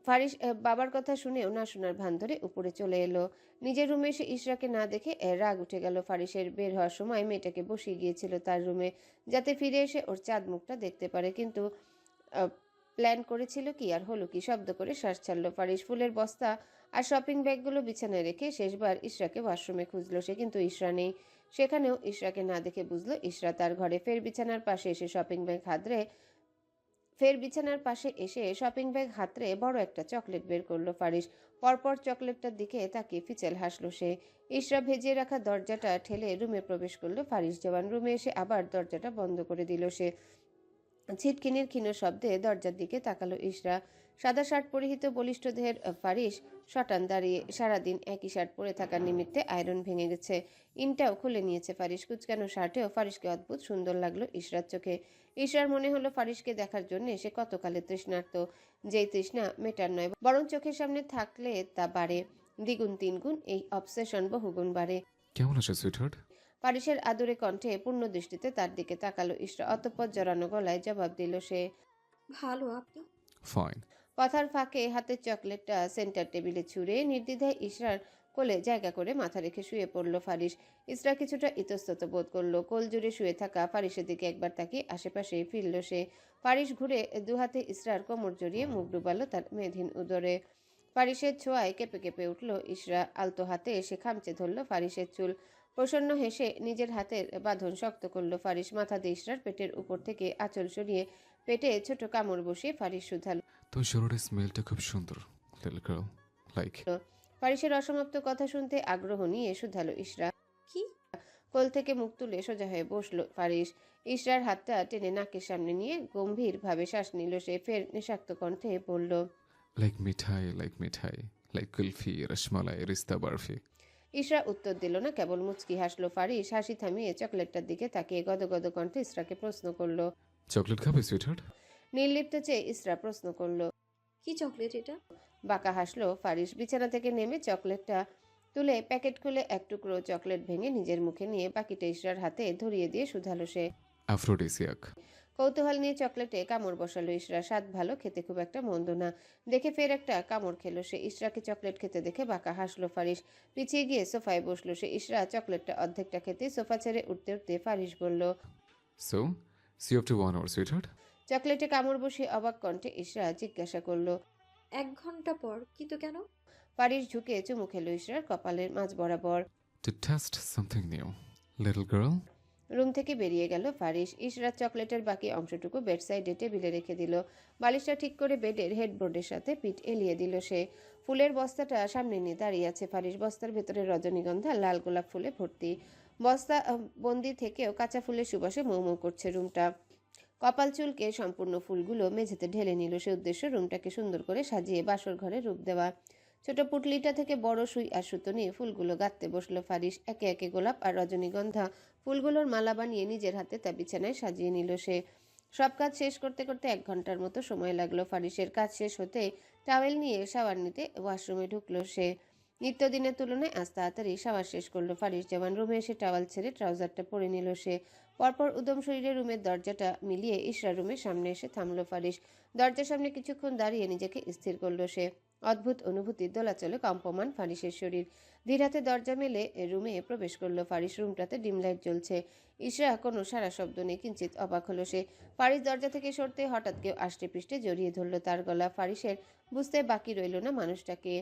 ফারিস বাবার কথা শুনেও না শোনার ভান ধরে উপরে চলে এলো। নিজের রুমে এসে ইশরাকে না দেখে রাগ উঠে গেল ফারিসের। বের হওয়ার সময় মেয়েটাকে বসিয়ে গিয়েছিল তার রুমে, যাতে ফিরে এসে ওর চাঁদ মুখটা দেখতে পারে। কিন্তু প্ল্যান করেছিল কি আর হলো কি? শব্দ করে শ্বাস ছাড়লো ফারিস। ফুলের বস্তা আর শপিং ব্যাগগুলো বিছানায় রেখে শেষবার ইশরাকে ওয়াশরুমে খুঁজলো সে, কিন্তু ইশরা নেই। সেখানেও ইশরাকে না দেখে বুঝলো ইশরা তার ঘরে। ফের বিছানার পাশে এসে শপিং ব্যাগ হাতড়ে বড় একটা চকলেট বের করলো ফারিস। পরপর চকলেটটার দিকে তাকিয়ে ফিচেল হাসলো সে। ইশরা ভেজিয়ে রাখা দরজাটা ঠেলে রুমে প্রবেশ করলো ফারিস জওয়ান। রুমে এসে আবার দরজাটা বন্ধ করে দিল সে। ছিটকিনির ক্ষীণ শব্দে দরজার দিকে তাকালো ইশরা। সাদা শার্ট পরিহিত বলিষ্ঠ দেহের ফারিস শটান দাঁড়িয়ে। সারাদিন একই শার্ট পরে থাকার নিমিত্তে আয়রন ভেঙে গেছে। ইনটাও খুলে নিয়েছে ফারিস। কুচকানো শার্টেও ফারিসকে অদ্ভুত সুন্দর লাগলো ইশরার চোখে। ইশরার মনে হলো ফারিসকে দেখার জন্য সে কতকালে তৃষ্ণার্ত, যেই তৃষ্ণা মেটার নয়, বরং চোখের সামনে থাকলে তা বাড়ে দ্বিগুণ তিনগুণ। এই অবসেশন বহুগুণ বাড়ে। কেমন আছো সুইটহার্ট? ফারিসের আদুরে কণ্ঠে পূর্ণ দৃষ্টিতে তার দিকে তাকালো ইশরা। অতঃপর জড়ানো গলায় জবাব দিল সে, ভালো। আপনি? ফাইন। কথার ফাঁকে হাতের চকলেটটা সেন্টার টেবিলে ছুঁড়ে নির্দ্বিধায় ইশরার কোলে জায়গা করে মাথা রেখে শুয়ে পড়ল ফারিস। ইশরা কিছুটা ইতস্তত বোধ করলো। কোল জুড়ে শুয়ে থাকা ফারিসের দিকে একবার তাকিয়ে আশেপাশে ফিরল সে। ফারিস ঘুরে দুহাতে ইশরার কোমর জড়িয়ে মুখ ডুবালো তার মেধহীন উদরে। ফারিসের ছোঁয়ায় কেঁপে কেঁপে উঠল ইশরা। আলতো হাতে এসে খামচে ধরল ফারিসের চুল। প্রসন্ন হেসে নিজের হাতের বাঁধন শক্ত করলো ফারিস। মাথা দিয়ে ইশরার পেটের উপর থেকে আঁচল সরিয়ে পেটে ছোট কামড় বসিয়ে ফারিস শুধালো, তোর শরীরের স্মেলটা খুব সুন্দর লিটল গার্ল, লাইক। ফারিসের অসমাপ্ত কথা শুনতে আগ্রহ নিয়ে শুধালো ইশরা। কি? কোল থেকে মুখ তুলে সোজা হয়ে বসলো ফারিস। ইশরার হাতটা টেনে নাকের সামনে নিয়ে গম্ভীর ভাবে শ্বাস নিল সে। ফের নিঃশাক্ত কণ্ঠে বলল, লাইক মিঠাই, লাইক কুলফি, রসমালাই, রিস্তা বরফি। ইশরা উত্তর দিল না, কেবল মুচকি হাসলো ফারিস। হাসি থামিয়ে চকলেটটার দিকে তাকিয়ে গদগদ কণ্ঠে ইশরাকে প্রশ্ন করলো, চকলেট খাবে সুইটহার্ট? নির্লিপ্ত চেয়ে ইশরা প্রশ্ন করলো, কি চকলেট এটা? বাঁকা হাসলো ফারিস। বিছানা থেকে নেমে চকলেটটা তুলে প্যাকেট খুলে এক টুকরো চকলেট ভেঙে নিজের মুখে নিয়ে বাকিটা ইশরার হাতে ধরিয়ে দিয়ে শুধালো সে। আফ্রোডিসিয়াক। কৌতূহল নিয়ে চকলেটে কামড় বসালো ইশরা। স্বাদ ভালো, খেতে খুব একটা মন্দ না। দেখে ফের একটা কামড় খেলো সে। ইশরাকে চকলেট খেতে দেখে বাঁকা হাসলো ফারিস। পিছিয়ে গিয়ে সোফায় বসলো সে। ইশরা চকলেটটা অর্ধেকটা খেতে সোফা ছেড়ে উঠতে উঠতে ফারিস বলল, so see after 1 hour sweetheart. চকলেটে কামড় বসিয়ে অবাক কণ্ঠে ইশরা জিজ্ঞাসা করলো, 1 ঘন্টা পর? কিন্তু কেন? ফারিস ঝুঁকে চুমু খেলো ইশরার কপালের মাঝ বরাবর। To test something new, little girl. Room থেকে বেরিয়ে গেল ফারিস। ইশরাত চকলেটের বাকি অংশটুকু বেডসাইডে টেবিলে রেখে দিল। বালিশটা ঠিক করে বেডের হেডবোর্ডের সাথে পিঠ এলিয়ে দিল সে। ফুলের বস্তাটা সামনে নিয়ে দাঁড়িয়ে আছে ফারিস। বস্তার ভেতরে রজনীগন্ধা লাল গোলাপ ফুলে ভর্তি। বস্তা বন্দি থেকেও কাঁচা ফুলের সুবাসে মৌ মৌ করছে রুমটা। কপাল চুলকে সম্পূর্ণ ফুলগুলো মেঝেতে ঢেলে নিল সে। উদ্দেশ্য রুমটাকে সুন্দর করে সাজিয়ে বাসর ঘরে রূপ দেওয়া। ছোট পুটলিটা থেকে বড় সুই আর সুতো নিয়ে ফুলগুলো গাঁথতে বসলো ফারিস। একে একে গোলাপ আর রজনীগন্ধা ফুলগুলোর মালা বানিয়ে নিজের হাতে তা বিছানায় সাজিয়ে নিল সে। সব কাজ শেষ করতে করতে 1 ঘন্টার মতো সময় লাগলো ফারিসের। কাজ শেষ হতে টাওয়েল নিয়ে শাওয়ার নিতে ওয়াশরুমে ঢুকলো সে। নিত্যদিনের তুলনায় আজ তাড়াতাড়ি শাওয়ার শেষ করলো ফারিস। যেমন রুমে এসে টাওয়াল ছেড়ে ট্রাউজারটা পরে নিল সে। পরপর উদম শরীরে রুমের দরজাটা মিলিয়ে ইশরা রুমের সামনে এসে থামলো ফারিস। দরজার সামনে কিছুক্ষণ দাঁড়িয়ে নিজেকে স্থির করলো সে। অদ্ভুত অনুভূতির দোলাচলে কম্পমান ফারিসের শরীর। ধীর হাতে দরজা মেলে রুমে প্রবেশ করলো ফারিস। রুমটাতে ডিম লাইট জ্বলছে। ইশরা কোনো সারা শব্দ নেই। কিঞ্চিত অবাক হলো সে। ফারিস দরজা থেকে সরতে হঠাৎ কেউ আষ্টে পৃষ্ঠে জড়িয়ে ধরলো তার গলা। ফারিসের বুঝতে বাকি রইল না মানুষটাকে।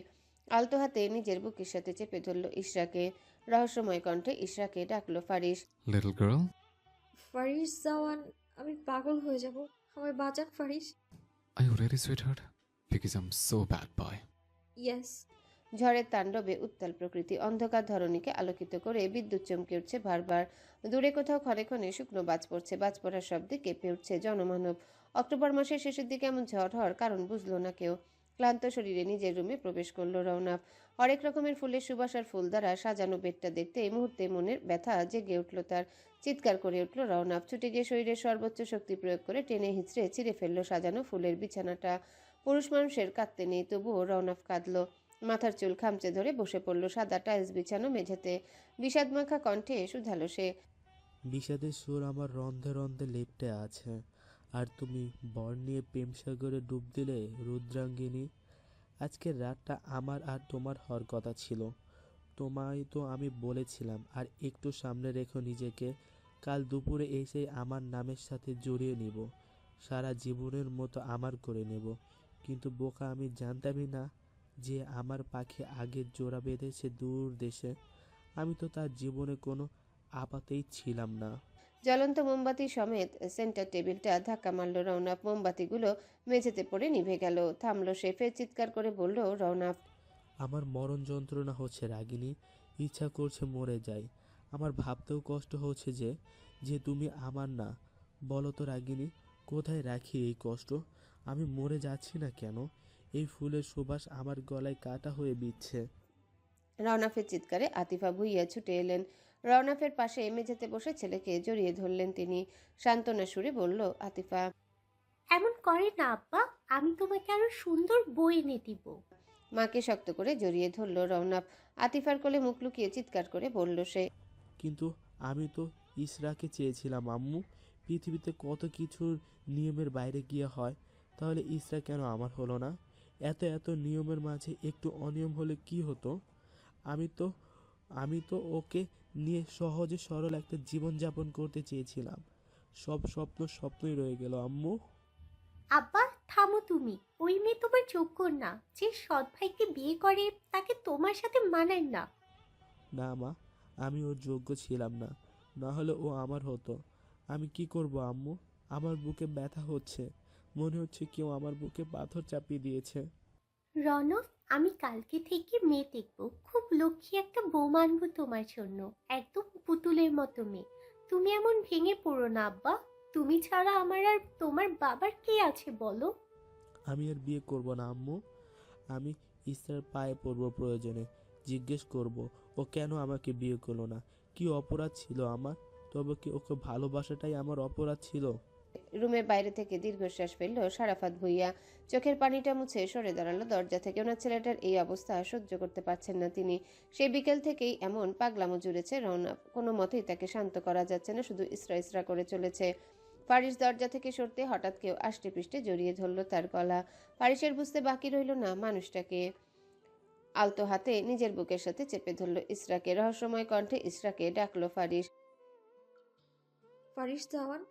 আলতো হাতে নিজের বুকের সাথে চেপে ধরলো ইশরাকে। রহস্যময় কণ্ঠে ইশরাকে ডাকলো ফারিস। Little girl. ফারিস জাওয়ান, আমি পাগল হয়ে যাব, আমায় বাঁচান Faris. Are you ready, sweetheart? Because I'm so bad boy. Yes. ঝড়ের তাণ্ডবে উত্তাল প্রকৃতি। অন্ধকার ধরণীকে আলোকিত করে বিদ্যুৎ চমকে উঠছে বারবার। দূরে কোথাও ক্ষণে ক্ষণে শুকনো বাজ পড়ছে। বাজ পড়ার শব্দে কেঁপে উঠছে জনমানব। অক্টোবর মাসের শেষের দিকে এমন ঝড় হওয়ার কারণ বুঝলো না কেউ। ক্লান্ত শরীরে নিজের রুমে প্রবেশ করলো রওনাক। হরেক রকমের ফুলের সুবাস আর ফুল দ্বারা সাজানো বেডটা দেখতে এই মুহূর্তে মনের ব্যথা জেগে উঠল তার। চিৎকার করে উঠল রওনাক। ছুটে গিয়ে শরীরের সর্বোচ্চ শক্তি প্রয়োগ করে টেনে হিঁচড়ে ছিঁড়ে ফেললো সাজানো ফুলের বিছানাটা। পুরুষ মানুষের কাঁদতে নেই, তবুও রওনাক কাঁদলো। মাথার চুল খামচে ধরে বসে পড়ল সাদা টাইলস বিছানো মেঝেতে। বিষাদ মাখা কণ্ঠে শুধালো সে। বিষাদের সুর আমার রন্ধে রন্ধে লেপ্টে আছে, আর তুমি বর নিয়ে প্রেম সাগরে ডুব দিলে রুদ্রাঙ্গিনী। আজকের রাতটা আমার আর তোমার হওয়ার কথা ছিল। তোমায় তো আমি বলেছিলাম, আর একটু সামনে রেখো নিজেকে। কাল দুপুরে এসে আমার নামের সাথে জড়িয়ে নিব, সারা জীবনের মতো আমার করে নেব। কিন্তু বোকা, আমি জানতামই না যে আমার পাখি আগে জোড়া বেঁধেছে দূর দেশে। আমি তো তার জীবনে কোনো আপাতেই ছিলাম না। জ্বলন্ত মোমবাতি সমেত সেন্টার টেবিলটা ধাক্কা মারল রওনাক। মোমবাতিগুলো মেঝেতে পড়ে নিভে গেল। থামলো সে। ফের চিৎকার করে বলল রওনাক। আমার মরণ যন্ত্রণা হচ্ছে রাগিনী, ইচ্ছা করছে মরে যাই। আমার ভাবতেও কষ্ট হচ্ছে যে যে তুমি আমার না। বলো তো রাগিনী, কোথায় রাখি এই কষ্ট? আমি মরে যাচ্ছি না কেন? এই ফুলের সুবাস আমার গলায় কাটা হয়ে বিচ্ছে। রওনাফের চিৎকারে আতিফা ভুইয়া ছুটে এলেন। রওনাফের পাশে মেঝেতে বসে ছেলেকে জড়িয়ে ধরলেন তিনি। সান্ত্বনা সুরে বলল আতিফা। এমন করে না আব্বা, আমি তোমাকে আরো সুন্দর বই এনে দিব। মাকে শক্ত করে জড়িয়ে ধরল রওনাফ। আতিফার কোলে মুখ লুকিয়ে চিৎকার করে বলল সে। কিন্তু আমি তো ইসরাকে চেয়েছিলাম আম্মু। পৃথিবীতে কত কিছুর নিয়মের বাইরে গিয়ে হয়, তাহলে ইসরা কেন আমার হলো না? এত এত নিয়মের মাঝে একটু অনিয়ম হলে কি হতো? আমি তো ওকে নিয়ে সহজে সরল একটা জীবন যাপন করতে চেয়েছিলাম। সব স্বপ্ন স্বপ্নই রয়ে গেল আম্মু। আব্বা থামো তুমি। ওই মেয়ে তোমার যোগ্য না। যে সৎ ভাইকে বিয়ে করে তাকে তোমার সাথে মানায় না। না মা, আমি ওর যোগ্য ছিলাম না, না হলে ও আমার হতো। আমি কি করব আম্মু? আমার বুকে ব্যথা হচ্ছে, মনে হচ্ছে কেউ আমার বুকে পাথর চাপিয়ে দিয়েছে। রনক, আমি কালকে থেকে মেয়ে দেখবো। খুব লক্ষ্মী একটা বউ আনবো তোমার জন্য। একদম পুতুলের মতো মেয়ে। তুমি এমন ভেঙে পড়ো না আব্বা। তুমি ছাড়া আমার আর তোমার বাবার কে আছে বলো? আমি আর বিয়ে করব না আম্মু। আমি ইসরার পায়ে পড়ব, প্রয়োজনে জিজ্ঞেস করব ও কেন আমাকে বিয়ে করলো না। কি অপরাধ ছিল আমার? তবে কি ওকে ভালোবাসাটাই আমার অপরাধ ছিল? রুমের বাইরে থেকে দীর্ঘশ্বাস ফেলল সারাফাত ভুইয়া। চোখের পানিটা মুছে সরে দাঁড়ালো দরজা থেকে। ওনার ছেলেটার এই অবস্থা সহ্য করতে পারছেন না তিনি। সেই বিকেল থেকেই এমন পাগলামো জুড়েছে রওনা। কোনো মতেই তাকে শান্ত করা যাচ্ছে না, শুধু ইসরা ইসরা করে চলেছে। ফারিস দরজা থেকে সরতে হঠাৎ কেউ আষ্টে পৃষ্ঠে জড়িয়ে ধরল তার গলা। ফারিসের বুঝতে বাকি রইল না মানুষটাকে। আলতো হাতে নিজের বুকের সাথে চেপে ধরল ইসরাকে। রহস্যময় কণ্ঠে ইসরাকে ডাকলো ফারিস। ফারিস জাওয়ান,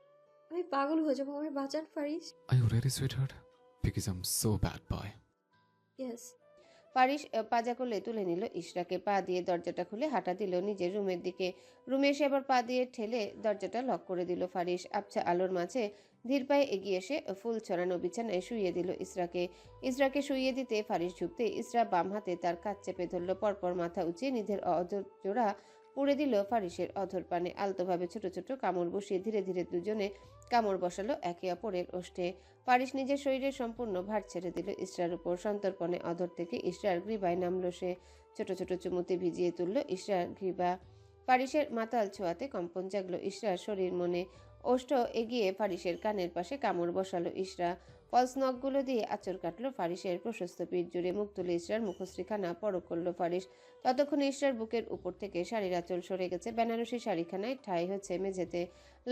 আমি পাগল হয়ে যাবো, আমায় বাঁচান Faris. Are you ready, sweetheart? Because I'm so bad boy. Yes. Faris পাজা কোলে তুলে নিল ইশরাকে, পা দিয়ে দরজাটা খুলে হাঁটা দিল নিজের রুমের দিকে। রুমে এসে আবার পা দিয়ে ঠেলে দরজাটা লক করে দিল ফারিস। আবছা আলোর মাঝে ধীর পায়ে এগিয়ে এসে ফুল ছড়ানো বিছানায় শুইয়ে দিল ইসরাকে শুইয়ে দিতে ফারিস ঝুঁকতে ইসরা বাম হাতে তার কাজ চেপে ধরল। পরপর মাথা উঁচিয়ে নিজের অধর জোড়া পুড়ে দিল ফারিসের অধর পানে। আলতোভাবে ছোট ছোট কামড় বসিয়ে ধীরে ধীরে দুজনে কামড় বসালো একে অপরের ওষ্ঠে। ফারিস নিজের শরীরের সম্পূর্ণ ভার ছেড়ে দিল ইসরার উপর। সন্তর্পণে অধর থেকে ইসরার গ্রীবায় নামলো সে। ছোট ছোট চুমুতে ভিজিয়ে তুলল ইসরার গ্রীবা। ফারিসের মাতাল ছোঁয়াতে কম্পন জাগলো ইসরার শরীর মনে। ওষ্ঠ এগিয়ে ফারিসের কানের পাশে কামড় বসালো ইসরা। ফলস নখগুলো দিয়ে আঁচড় কাটলো ফারিসের প্রশস্ত পিঠ জুড়ে। মুখ তুলে ইসরার মুখশ্রীখানা পরক করলো ফারিস। ততক্ষণে ইসরার বুকের উপর থেকে শাড়ির আঁচল সরে গেছে। বেনারসি শাড়িখানায় ঠাঁই হচ্ছে মেঝেতে।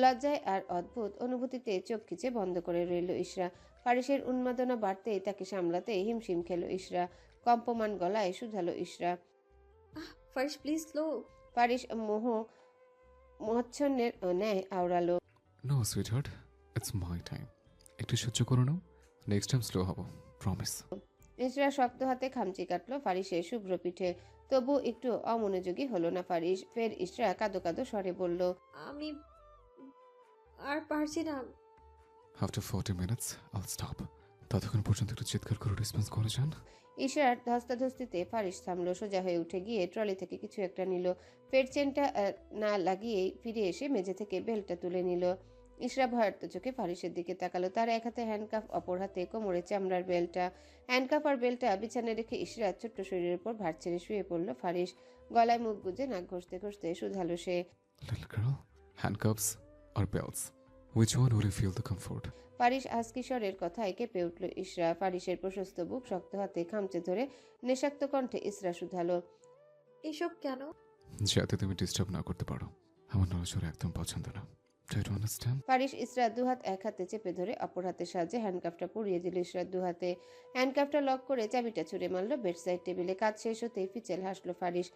লজ্জায় আর অদ্ভুত অনুভূতিতে চোখ খিচে বন্ধ করে রইল ইসরা। ফারিসের উন্মাদনা বাড়তেই তাকে সামলাতে হিমশিম খেলো ইসরা। কম্পমান গলায় শুধালো ইসরা। Faris please slow. ফারিস মোহাচ্ছন্নের ন্যায় আওড়ালো। No sweetheart, it's my time. একটু সহ্য করো নাও, নেক্সট টাইম স্লো হব, প্রমিস। ইসরা শক্ত হাতে খামচি কাটলো ফারিসের শুভ্র পিঠে। তবু একটু অমনোযোগী হলো না ফারিস। ফের ইসরা কাঁদো কাঁদো স্বরে বলল, আমি আর পারছি না। আফটার 40 মিনিটস আইল স্টপ। ততক্ষণ পর্যন্ত একটু চিৎকার করে রেসপন্স করে যান। ইশরার ধস্তাধস্তিতে ফারিস থামলো। সোজা হয়ে উঠে গিয়ে ট্রলি থেকে কিছু একটা নিল। ফের চেনটা না লাগিয়েই ফিরে এসে মেঝে থেকে বেল্টটা তুলে নিল। ইশরা ভয়ার্ত চোখে ফারিসের দিকে তাকালো। তার এক হাতে হ্যান্ডকাফ, অপর হাতে কোমরে চামড়ার বেল্টটা। হ্যান্ডকাফ আর বেল্টটা বিছানায় রেখে ইশরার ছোট্ট শরীরের উপর ভার ছেড়ে শুয়ে পড়ল ফারিস। গলায় মুখ গুজে নাক ঘষতে ঘষতে শুধালো সে, লিটল গার্ল, হ্যান্ডকাফস আর belts, which one will you feel the comfort? Faris আজকিশোরের কথায় কেঁপে উঠল ইশরা। ফারিসের প্রশস্ত বুক শক্ত হাতে খামচে ধরে নেশাক্ত কণ্ঠে ইশরা শুধালো, এসব কেন? যাতে তুমি ডিস্টার্ব না করতে পারো। আমার নড়াচড়া একদম পছন্দ না। Try to understand. ফারিস ইসরার দুহাত এক হাতে চেপে ধরে অপর হাতের সাহায্যে হ্যান্ডকাফটা পরিয়ে দিল ইসরার দুহাতে। হ্যান্ডকাফটা লক করে চাবিটা ছুঁড়ে মারল বেডসাইড টেবিলে। কাজ শেষ হতেই ফিচেল হাসলো Faris.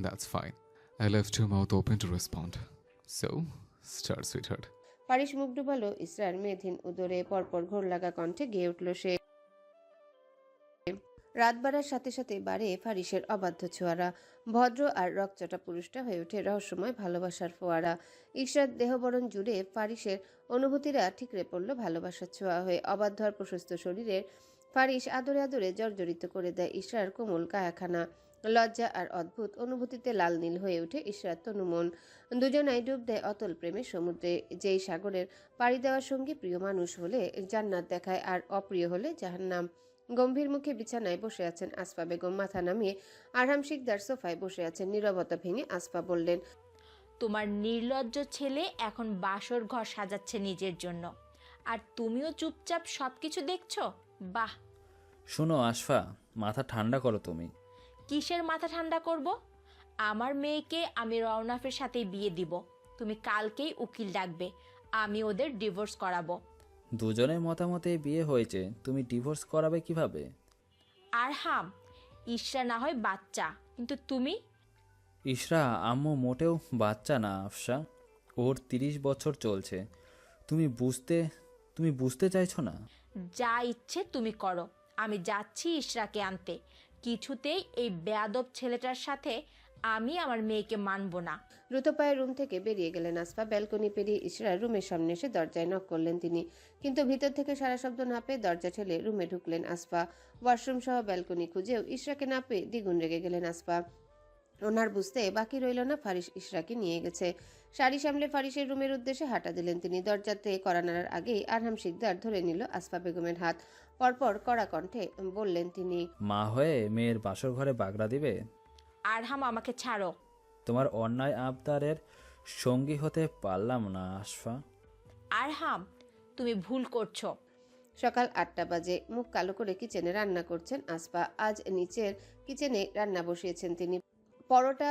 That's fine. I left your mouth open to respond. So start sweetheart. Faris মুখ ডুবালো ইসরার মেধহীন উদরে। পরপর ঘোর লাগা কণ্ঠে গেয়ে উঠল সে। রাত বাড়ার সাথে সাথে বাড়ে ফারিসের অবাধ্য ছোঁয়ারা। ভদ্র আর রকচটা পুরুষটা হয়ে ওঠে রহস্যময় ভালোবাসার ফোয়ারা। ইশরার দেহবরণ জুড়ে ফারিসের অনুভূতিরা ঠিকরে পড়ল ভালোবাসার ছোঁয়া হয়ে। অবাধ্য আর প্রশস্ত শরীরের ফারিস আদরে আদরে জর্জরিত করে দেয় ইশরার কোমল কায়াখানা। লজ্জা আর অদ্ভুত অনুভূতিতে লাল নীল হয়ে ওঠে ইশরার তনুমন। দুজনাই ডুব দেয় অতল প্রেমের সমুদ্রে। যেই সাগরের পাড়ি দেওয়ার সঙ্গে প্রিয় মানুষ হলে জান্নাত দেখায়, আর অপ্রিয় হলে জাহান্নাম। গম্ভীর মুখে বিছানায় বসে আছেন আসফা বেগম। মাথা নামিয়ে আরহাম শিকদার সোফায় বসে আছেন। নীরবতা ভেঙে আসফা বললেন, তোমার নির্লজ্জ ছেলে এখন বাসর ঘর সাজাচ্ছে নিজের জন্য, আর তুমিও চুপচাপ সবকিছু দেখছো? বাহ। শোনো আশফা, মাথা ঠান্ডা করো তুমি। কিসের মাথা ঠান্ডা করব? আমার মেয়েকে আমি রওনাফের সাথেই বিয়ে দিব। তুমি কালকেই উকিল ডাকবে, আমি ওদের ডিভোর্স করাবো। দুজনের মতামতে বিয়ে হয়েছে, তুমি ডিভোর্স করাবে কিভাবে? আরহাম, ঈর্ষা না হয় বাচ্চা, কিন্তু তুমি? ইশরা আম্মু মোটেও বাচ্চা না আফসা, ওর 30 বছর চলছে। তুমি বুঝতে চাইছো না? যা ইচ্ছে তুমি করো, আমি যাচ্ছি ঈর্ষাকে আনতে। কিছুতেই এই বেয়াদব ছেলেটার সাথে আমি আমার মেয়েকে মানব না। দ্রুত পায়ে রুম থেকে বেরিয়ে গেলেন আসফা। ব্যালকনি পেরিয়ে ইশরার রুমের সামনে এসে দরজায় নক করলেন তিনি, কিন্তু ভিতর থেকে সারা শব্দ না পেয়ে দরজা ঠেলে রুমে ঢুকলেন আসফা। ওয়াশরুম সহ ব্যালকনি খুঁজেও ইশরাকে না পেয়ে দ্বিগুণ রেগে গেলেন আসফা। ওনার বুঝতে বাকি রইল না ফারিস ইশরাকে নিয়ে গেছে। শাড়ি সামলে ফারিসের রুমের উদ্দেশ্যে হাঁটা দিলেন তিনি। দরজাতে কড়া নাড়ার আগেই আরহাম শিকদার ধরে নিল আসফা বেগমের হাত। পরপর কড়া কণ্ঠে বললেন তিনি, মা হয়ে মেয়ের বাসর ঘরে বাগড়া দিবে? আরহাম, আমাকে ছাড়ো। তোমার অন্যায় আবদারের সঙ্গী হতে পারলাম না আশফা। আরহাম, তুমি ভুল করছো। সকাল 8টা বাজে। মুখ কালো করে কিচেনে রান্না করছেন আসফা। আজ নিচের কিচেনে রান্না বসিয়েছেন তিনি। পরোটা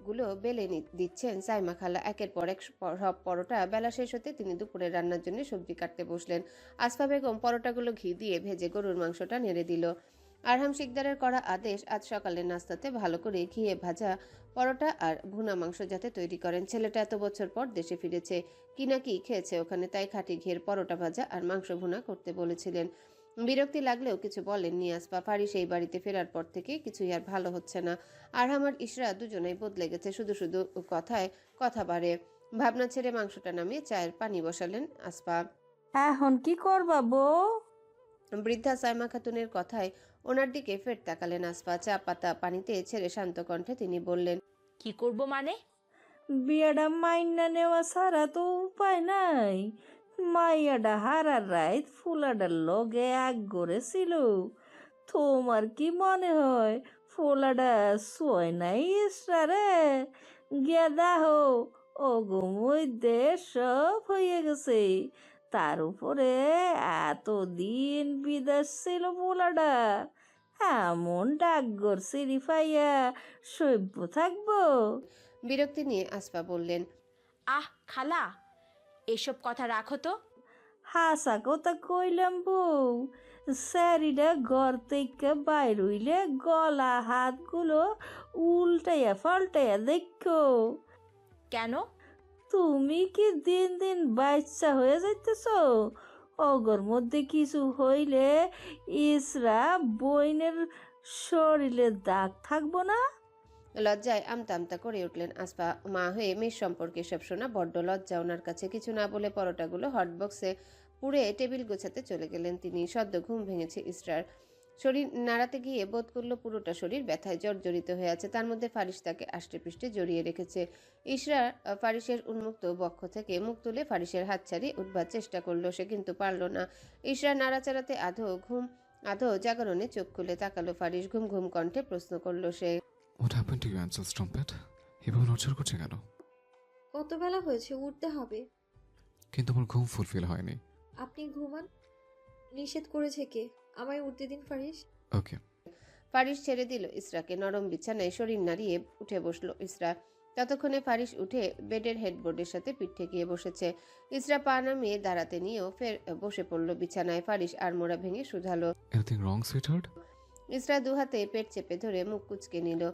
গুলো বেলে দিচ্ছেন সাইমা খালা। একের পর এক সব পরোটা বেলা শেষ হতে তিনি দুপুরের রান্নার জন্য সবজি কাটতে বসলেন। আসফা বেগম পরোটাগুলো ঘি দিয়ে ভেজে গরুর মাংসটা নেড়ে দিল। আরহাম শিকদারের করা আদেশ আজ সকালের নাস্তাতে ভালো করে ঘিয়ে ভাজা পরোটা আর ভুনা মাংস যাতে তৈরি করেন। ছেলেটা এত বছর পর দেশে ফিরেছে, কি না কি খেয়েছে ওখানে, তাই খাঁটি ঘিয়ের পরোটা ভাজা আর মাংস ভুনা করতে বলেছিলেন। বিরক্তি লাগলেও কিছু বলেননি আসপা। ফারিস এই বাড়িতে ফেরার পর থেকে কিছুই আর ভালো হচ্ছে না। আরহাম আর ইশরা দুজনেই বদলে গেছে, শুধু শুধু কথায় কথা বাড়ে। ভাবনা ছেড়ে মাংসটা নামিয়ে চায়ের পানি বসালেন আসপা। এখন কি করবা বউ? বৃদ্ধা সাইমা খাতুনের কথায় ওনার দিকে ফের তাকালেন আসপা। চা পাতা পানিতে ছেড়ে শান্ত কণ্ঠে তিনি বললেন, কি করব মানে? বিয়াটা মাইনা নেওয়া ছাড়া তো উপায় নাই। মাইয়াডা হারার রাত ফুলাডার লগে এক গড়ে ছিল। তোমার কি মনে হয় ফুলাডা শোয় নাই ইসরারে? গিয়া দেখো ওগো মধ্যে সব হয়ে গেছে। তার উপরে এতদিন বিদেশ ছিল পোলাডা, এমন ডাকঘর সিঁড়ি পাইয়া সভ্য থাকবো? বিরক্তি নিয়ে আসপা বললেন, আহ খালা, এসব কথা রাখো তো। হাসা কথা কইলাম বউ। স্যারিডা ঘর থেকে বাইর হইলে গলা হাতগুলো উল্টাইয়া পাল্টাইয়া দেখো। কেন? তুমি কি দিন দিন বাচ্চা হয়ে যাইতেছ? অগর মধ্যে কিছু হইলে ইসরা বইনের শরীরে দাগ থাকবো না? লজ্জায় আমতা আমতা করে উঠলেন আসপা। মা হয়ে মেয়ের সম্পর্কে সব শোনা বড্ড লজ্জা ওনার কাছে। কিছু না বলে পরোটাগুলো হটবক্সে পুড়ে টেবিল গোছাতে চলে গেলেন তিনি। সদ্য ঘুম ভেঙেছে ইসরার। শরীর নাড়াতে গিয়ে বোধ করলো পুরোটা শরীর ব্যথায় জর্জরিত হয়ে আছে। তার মধ্যে ফারিস তাকে আষ্টে পৃষ্ঠে জড়িয়ে রেখেছে। ইসরা ফারিসের উন্মুক্ত বক্ষ থেকে মুখ তুলে ফারিসের হাত ছাড়িয়ে উঠবার চেষ্টা করলো সে, কিন্তু পারল না। ইসরা নাড়াচাড়াতে আধো জাগরণে চোখ খুলে তাকালো ফারিস। ঘুম ঘুম কণ্ঠে প্রশ্ন করলো সে, What happened to you, Ansel Strumpet? এভাবে নড়চড় করছে কেন? কত বেলা হয়েছে, উঠতে হবে। কিন্তু আমার ঘুম ফুলফিল হয়নি। আপনি ঘুমান। নিষেধ করেছে কে? আমায় উঠতে দিন ফারিস। ওকে। ফারিস ছেড়ে দিল ইসরাকে। নরম বিছানায় শরীর নাড়িয়ে উঠে বসলো ইসরা। ততক্ষণে ফারিস উঠে বেডের হেডবোর্ডের সাথে পিঠ ঠেকিয়ে বসেছে। ইসরা পা নামিয়ে দাঁড়াতে নিয়েও ফের বসে পড়ল বিছানায়। ফারিস আড়মোড়া ভেঙে শুধালো, Anything wrong, sweetheart? ইসরা দুহাতে পেট চেপে ধরে মুখ কুচকে নিল।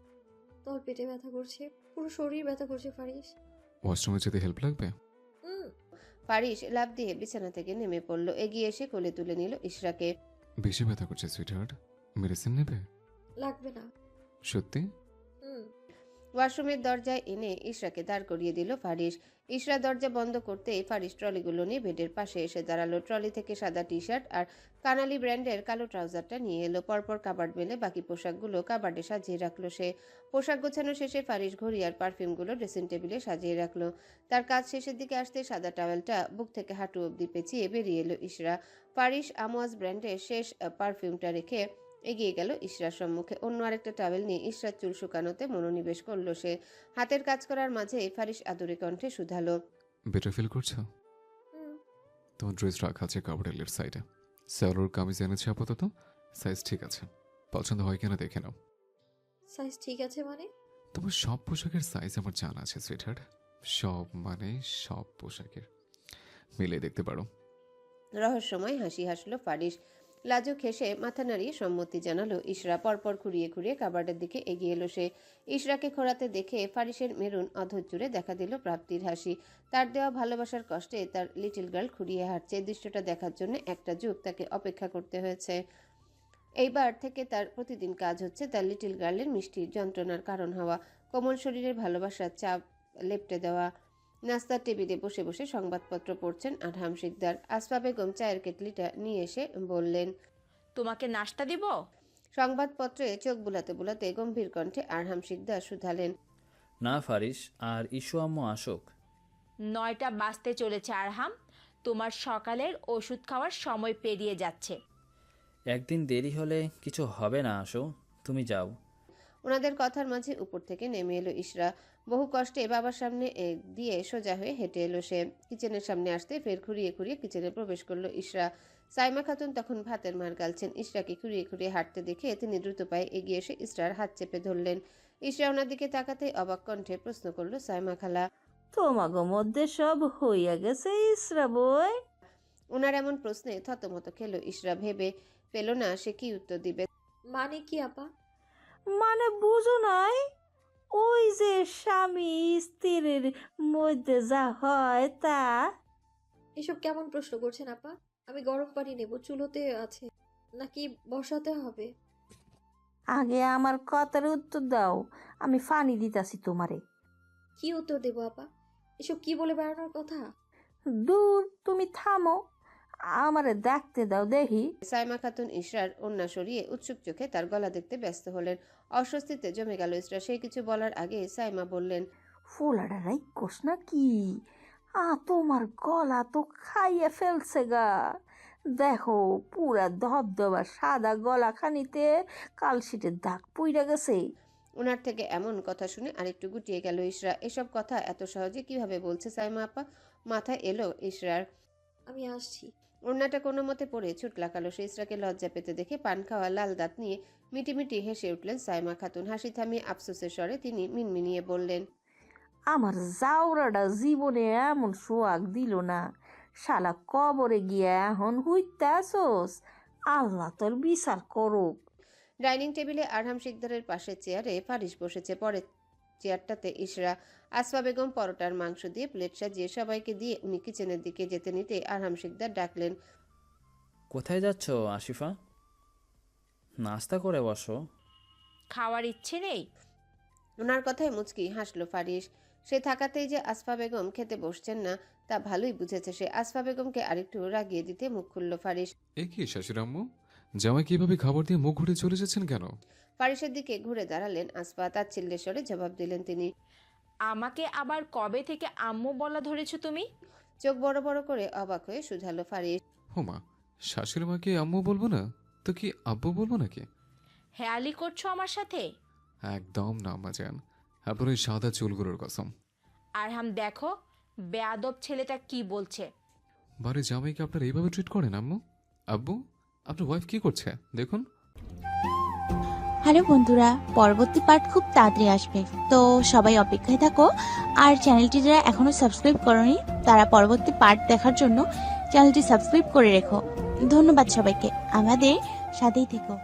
তোর পেটে ব্যথা করছে, পুরো শরীর ব্যথা করছে ফারিস। ওয়াশরুমে যেতে হেল্প লাগবে? ফারিস লাফ দিয়ে বিছানা থেকে নেমে পড়ল। এগিয়ে এসে কোলে তুলে নিল ইসরাকে। বেশি ব্যথা করছে সুইটহার্ট, মেডিসিন নেবে? লাগবে না। সত্যি? ওয়াশরুমের দরজায় এনে ইশরাকে দাঁড় করিয়ে দিল ফারিস। ইশরা দরজা বন্ধ করতেই ফারিস ট্রলিগুলো নিয়ে বেডের পাশে এসে দাঁড়ালো। ট্রলি থেকে সাদা টি শার্ট আর কানালি ব্র্যান্ডের কালো ট্রাউজারটা নিয়ে এলো। পরপর কাবার্ড মেলে বাকি পোশাকগুলো কাবার্ডে সাজিয়ে রাখলো সে। পোশাক গোছানো শেষে ফারিস ঘড়ি আর পারফিউমগুলো ড্রেসিং টেবিলে সাজিয়ে রাখলো। তার কাজ শেষের দিকে আসতে সাদা টাওয়েলটা বুক থেকে হাঁটু অবধি পেঁচিয়ে বেরিয়ে এলো ইশরা। ফারিস আমোয়াজ ব্র্যান্ডের শেষ পারফিউমটা রেখে এগিয়ে গেল ইশরার সম্মুখে। অন্য আরেকটা টাওয়েল নিয়ে ইশরার চুল শুকানোতে মনোনিবেশ করলো সে। হাতের কাজ করার মাঝে ফারিস আদুরে কণ্ঠে শুধালো, বেটার ফিল করছো? তোমার ড্রেস রাখা আছে কাপড়ের লেফট সাইডে। স্যালোর কামিজ এনেছে আপাতত, সাইজ ঠিক আছে। পছন্দ হয় কিনা দেখে নাও। সাইজ ঠিক আছে মানে? তোমার সব পোশাকের সাইজ আমার জানা আছে সুইটহার্ট। সব মানে সব পোশাকের মিলে দেখতে পারো। রহস্যময় হাসি হাসলো ফারিস। লাজুক হেসে মাথা নাড়িয়ে সম্মতি জানালো ইশরা। পরপর খুঁড়িয়ে খুঁড়িয়ে কাবার্ডের দিকে এগিয়ে এলো সে। ইশরাকে খোঁড়াতে দেখে ফারিসের মেরুন অধর জুড়ে দেখা দিল প্রাপ্তির হাসি। তার দেওয়া ভালোবাসার কষ্টে তার লিটল গার্ল খুঁড়িয়ে হাঁটছে। দৃশ্যটা দেখার জন্য একটা যুগ তাকে অপেক্ষা করতে হয়েছে। এইবার থেকে তার প্রতিদিন কাজ হচ্ছে তার লিটল গার্লের মিষ্টির যন্ত্রণার কারণ হওয়া, কোমল শরীরের ভালোবাসার চাপ লেপটে দেওয়া। নাস্তার টেবিলে বসে বসে সংবাদপত্র পড়ছেন আরহাম শিকদার। আসফা বেগম চায়ের কেটলিটা নিয়ে এসে বললেন, তোমাকে নাস্তা দিব? সংবাদপত্রে চোখ বুলাতে বুলাতে গম্ভীর কণ্ঠে আরহাম শিকদার শুধালেন, না ফারিস, আর ইস্যু আম্মু আসুক। 9টা বাজতে চলেছে আরহাম, তোমার সকালের ওষুধ খাওয়ার সময় পেরিয়ে যাচ্ছে। একদিন দেরি হলে কিছু হবে না, আসো তুমি যাও। ওনাদের কথার মাঝে উপর থেকে নেমে এলো ইশরা। বহু কষ্টে বাবার সামনে দিয়ে সোজা হয়ে হেঁটে এলো সে। কিচেনের সামনে আসতে ফের খুঁড়িয়ে খুঁড়িয়ে কিচেনে প্রবেশ করলো ইশরা। সাইমা খাতুন তখন ভাতের মার গালছেন। ইশরাকে খুঁড়িয়ে খুঁড়িয়ে হাঁটতে দেখে তিনি দ্রুত পায়ে এগিয়ে এসে ইশরার হাত চেপে ধরলেন। ইশরা ওনার দিকে তাকাতে অবাক কণ্ঠে প্রশ্ন করলো, সাইমা খালা, তোমাগো মধ্যে সব হইয়া গেছে ইসরা বই? ওনার এমন প্রশ্নে থতমত খেলো ইশরা। ভেবে পেল না সে কি উত্তর দিবে। মানে কি আপা? মানে বুঝো নাই, ওই যে স্বামী স্ত্রীর মধ্যে যা হয় তা। এসব কেমন প্রশ্ন করছেন আপা? আমি গরম পানি নেব, চুলোতে আছে। নাকি বসাতে হবে? আগে আমার কথার উত্তর দাও, আমি ফানি দিতাছি তোমারে। কি উত্তর দেবো আপা? এসব কি বলে বেড়ানোর কথা? দূর, তুমি থামো, আমারে দেখতে দাও দেখি। সাইমা খাতুন ইশরার ওড়না সরিয়ে উৎসুক চোখে তার গলা দেখতে ব্যস্ত হলেন। অস্বস্তিতে জমে গেল ইশরা। সেই কিছু বলার আগে সাইমা বললেন, ফোলাটা রাইকোস না কি? তোমার গলা তো খাইয়ে ফেলছে গা। দেখো, পুরা ধবধবা সাদা গলা খানিতে কালশিটের দাগ পুইরা গেছে। ওনার থেকে এমন কথা শুনে আরেকটু গুটিয়ে গেল ইশরা। এসব কথা এত সহজে কিভাবে বলছে সাইমা আপা? মাথায় এলো ইশরার। আমি আসছি। ওড়নাটা কোনো মতে পড়ে ছুট লাগালো সে। ইশরাকে লজ্জা পেতে দেখে পান খাওয়া লাল দাঁত নিয়ে মিটিমিটি হেসে উঠলেন সাইমা খাতুন। হাসি থামিয়ে আফসোসের স্বরে তিনি মিনমিনিয়ে বললেন, আমার জাউরাটা জীবনে এমন সোয়াগ দিল না। শালা কবরে গিয়া এখন হইতে আসোস, আল্লাহ তোর বিচার করুক। ডাইনিং টেবিলে আরহাম শিকদারের পাশে চেয়ারে ফারিস বসেছে। পরের চেয়ারটাতে ইশরা। আসফা বেগম পরোটার মাংস দিয়ে প্লেট সাজিয়ে সবাইকে দিয়ে উনি কিচেনের দিকে যেতে নিতে আরহাম শিকদার ডাকলেন, কোথায় যাচ্ছ আশিফা? নাস্তা করে বসো। খাওয়ার ইচ্ছে নেই? ওনার কথায় মুচকি হাসলো ফারিস। সে থাকাতেই যে আসফা বেগম খেতে বসছেন না তা ভালোই বুঝেছে সে। আসফা বেগমকে আরেকটু রাগিয়ে দিতে মুখ খুলল ফারিস। এ কি শাশুড়াম্মু, জামাই কিভাবে খাবার দিয়ে মুখ ঘুরে চলে যাচ্ছেন কেন? ফারিসের দিকে ঘুরে দাঁড়ালেন আসফা। তাচ্ছিল্যের স্বরে জবাব দিলেন তিনি, আমাকে আবার কবে থেকে আম্মু বলা ধরেছো তুমি? চোখ বড় বড় করে অবাক হয়ে শুধালো ফারিস। হোমা, শাশুড়ি মাকে আম্মু বলবো না তো কি আব্বু বলবো নাকি? হেয়ালি করছো আমার সাথে? একদম না আম্মাজান, আপনার ওই সাদা চুলগুলোর কসম। আরহাম দেখো বেয়াদব ছেলেটা কি বলছে। বাড়ির জামাইকে আপনারা এইভাবে ট্রিট করেন আম্মু? আব্বু, আপনার ওয়াইফ কি করছে দেখুন। হ্যালো বন্ধুরা, পরবর্তী পার্ট খুব তাড়াতাড়ি আসবে, তো সবাই অপেক্ষায় থাকো। আর চ্যানেলটি যারা এখনো সাবস্ক্রাইব করোনি তারা পরবর্তী পার্ট দেখার জন্য চ্যানেলটি সাবস্ক্রাইব করে রেখো। ধন্যবাদ সবাইকে, আমাদের সাথেই থেকো।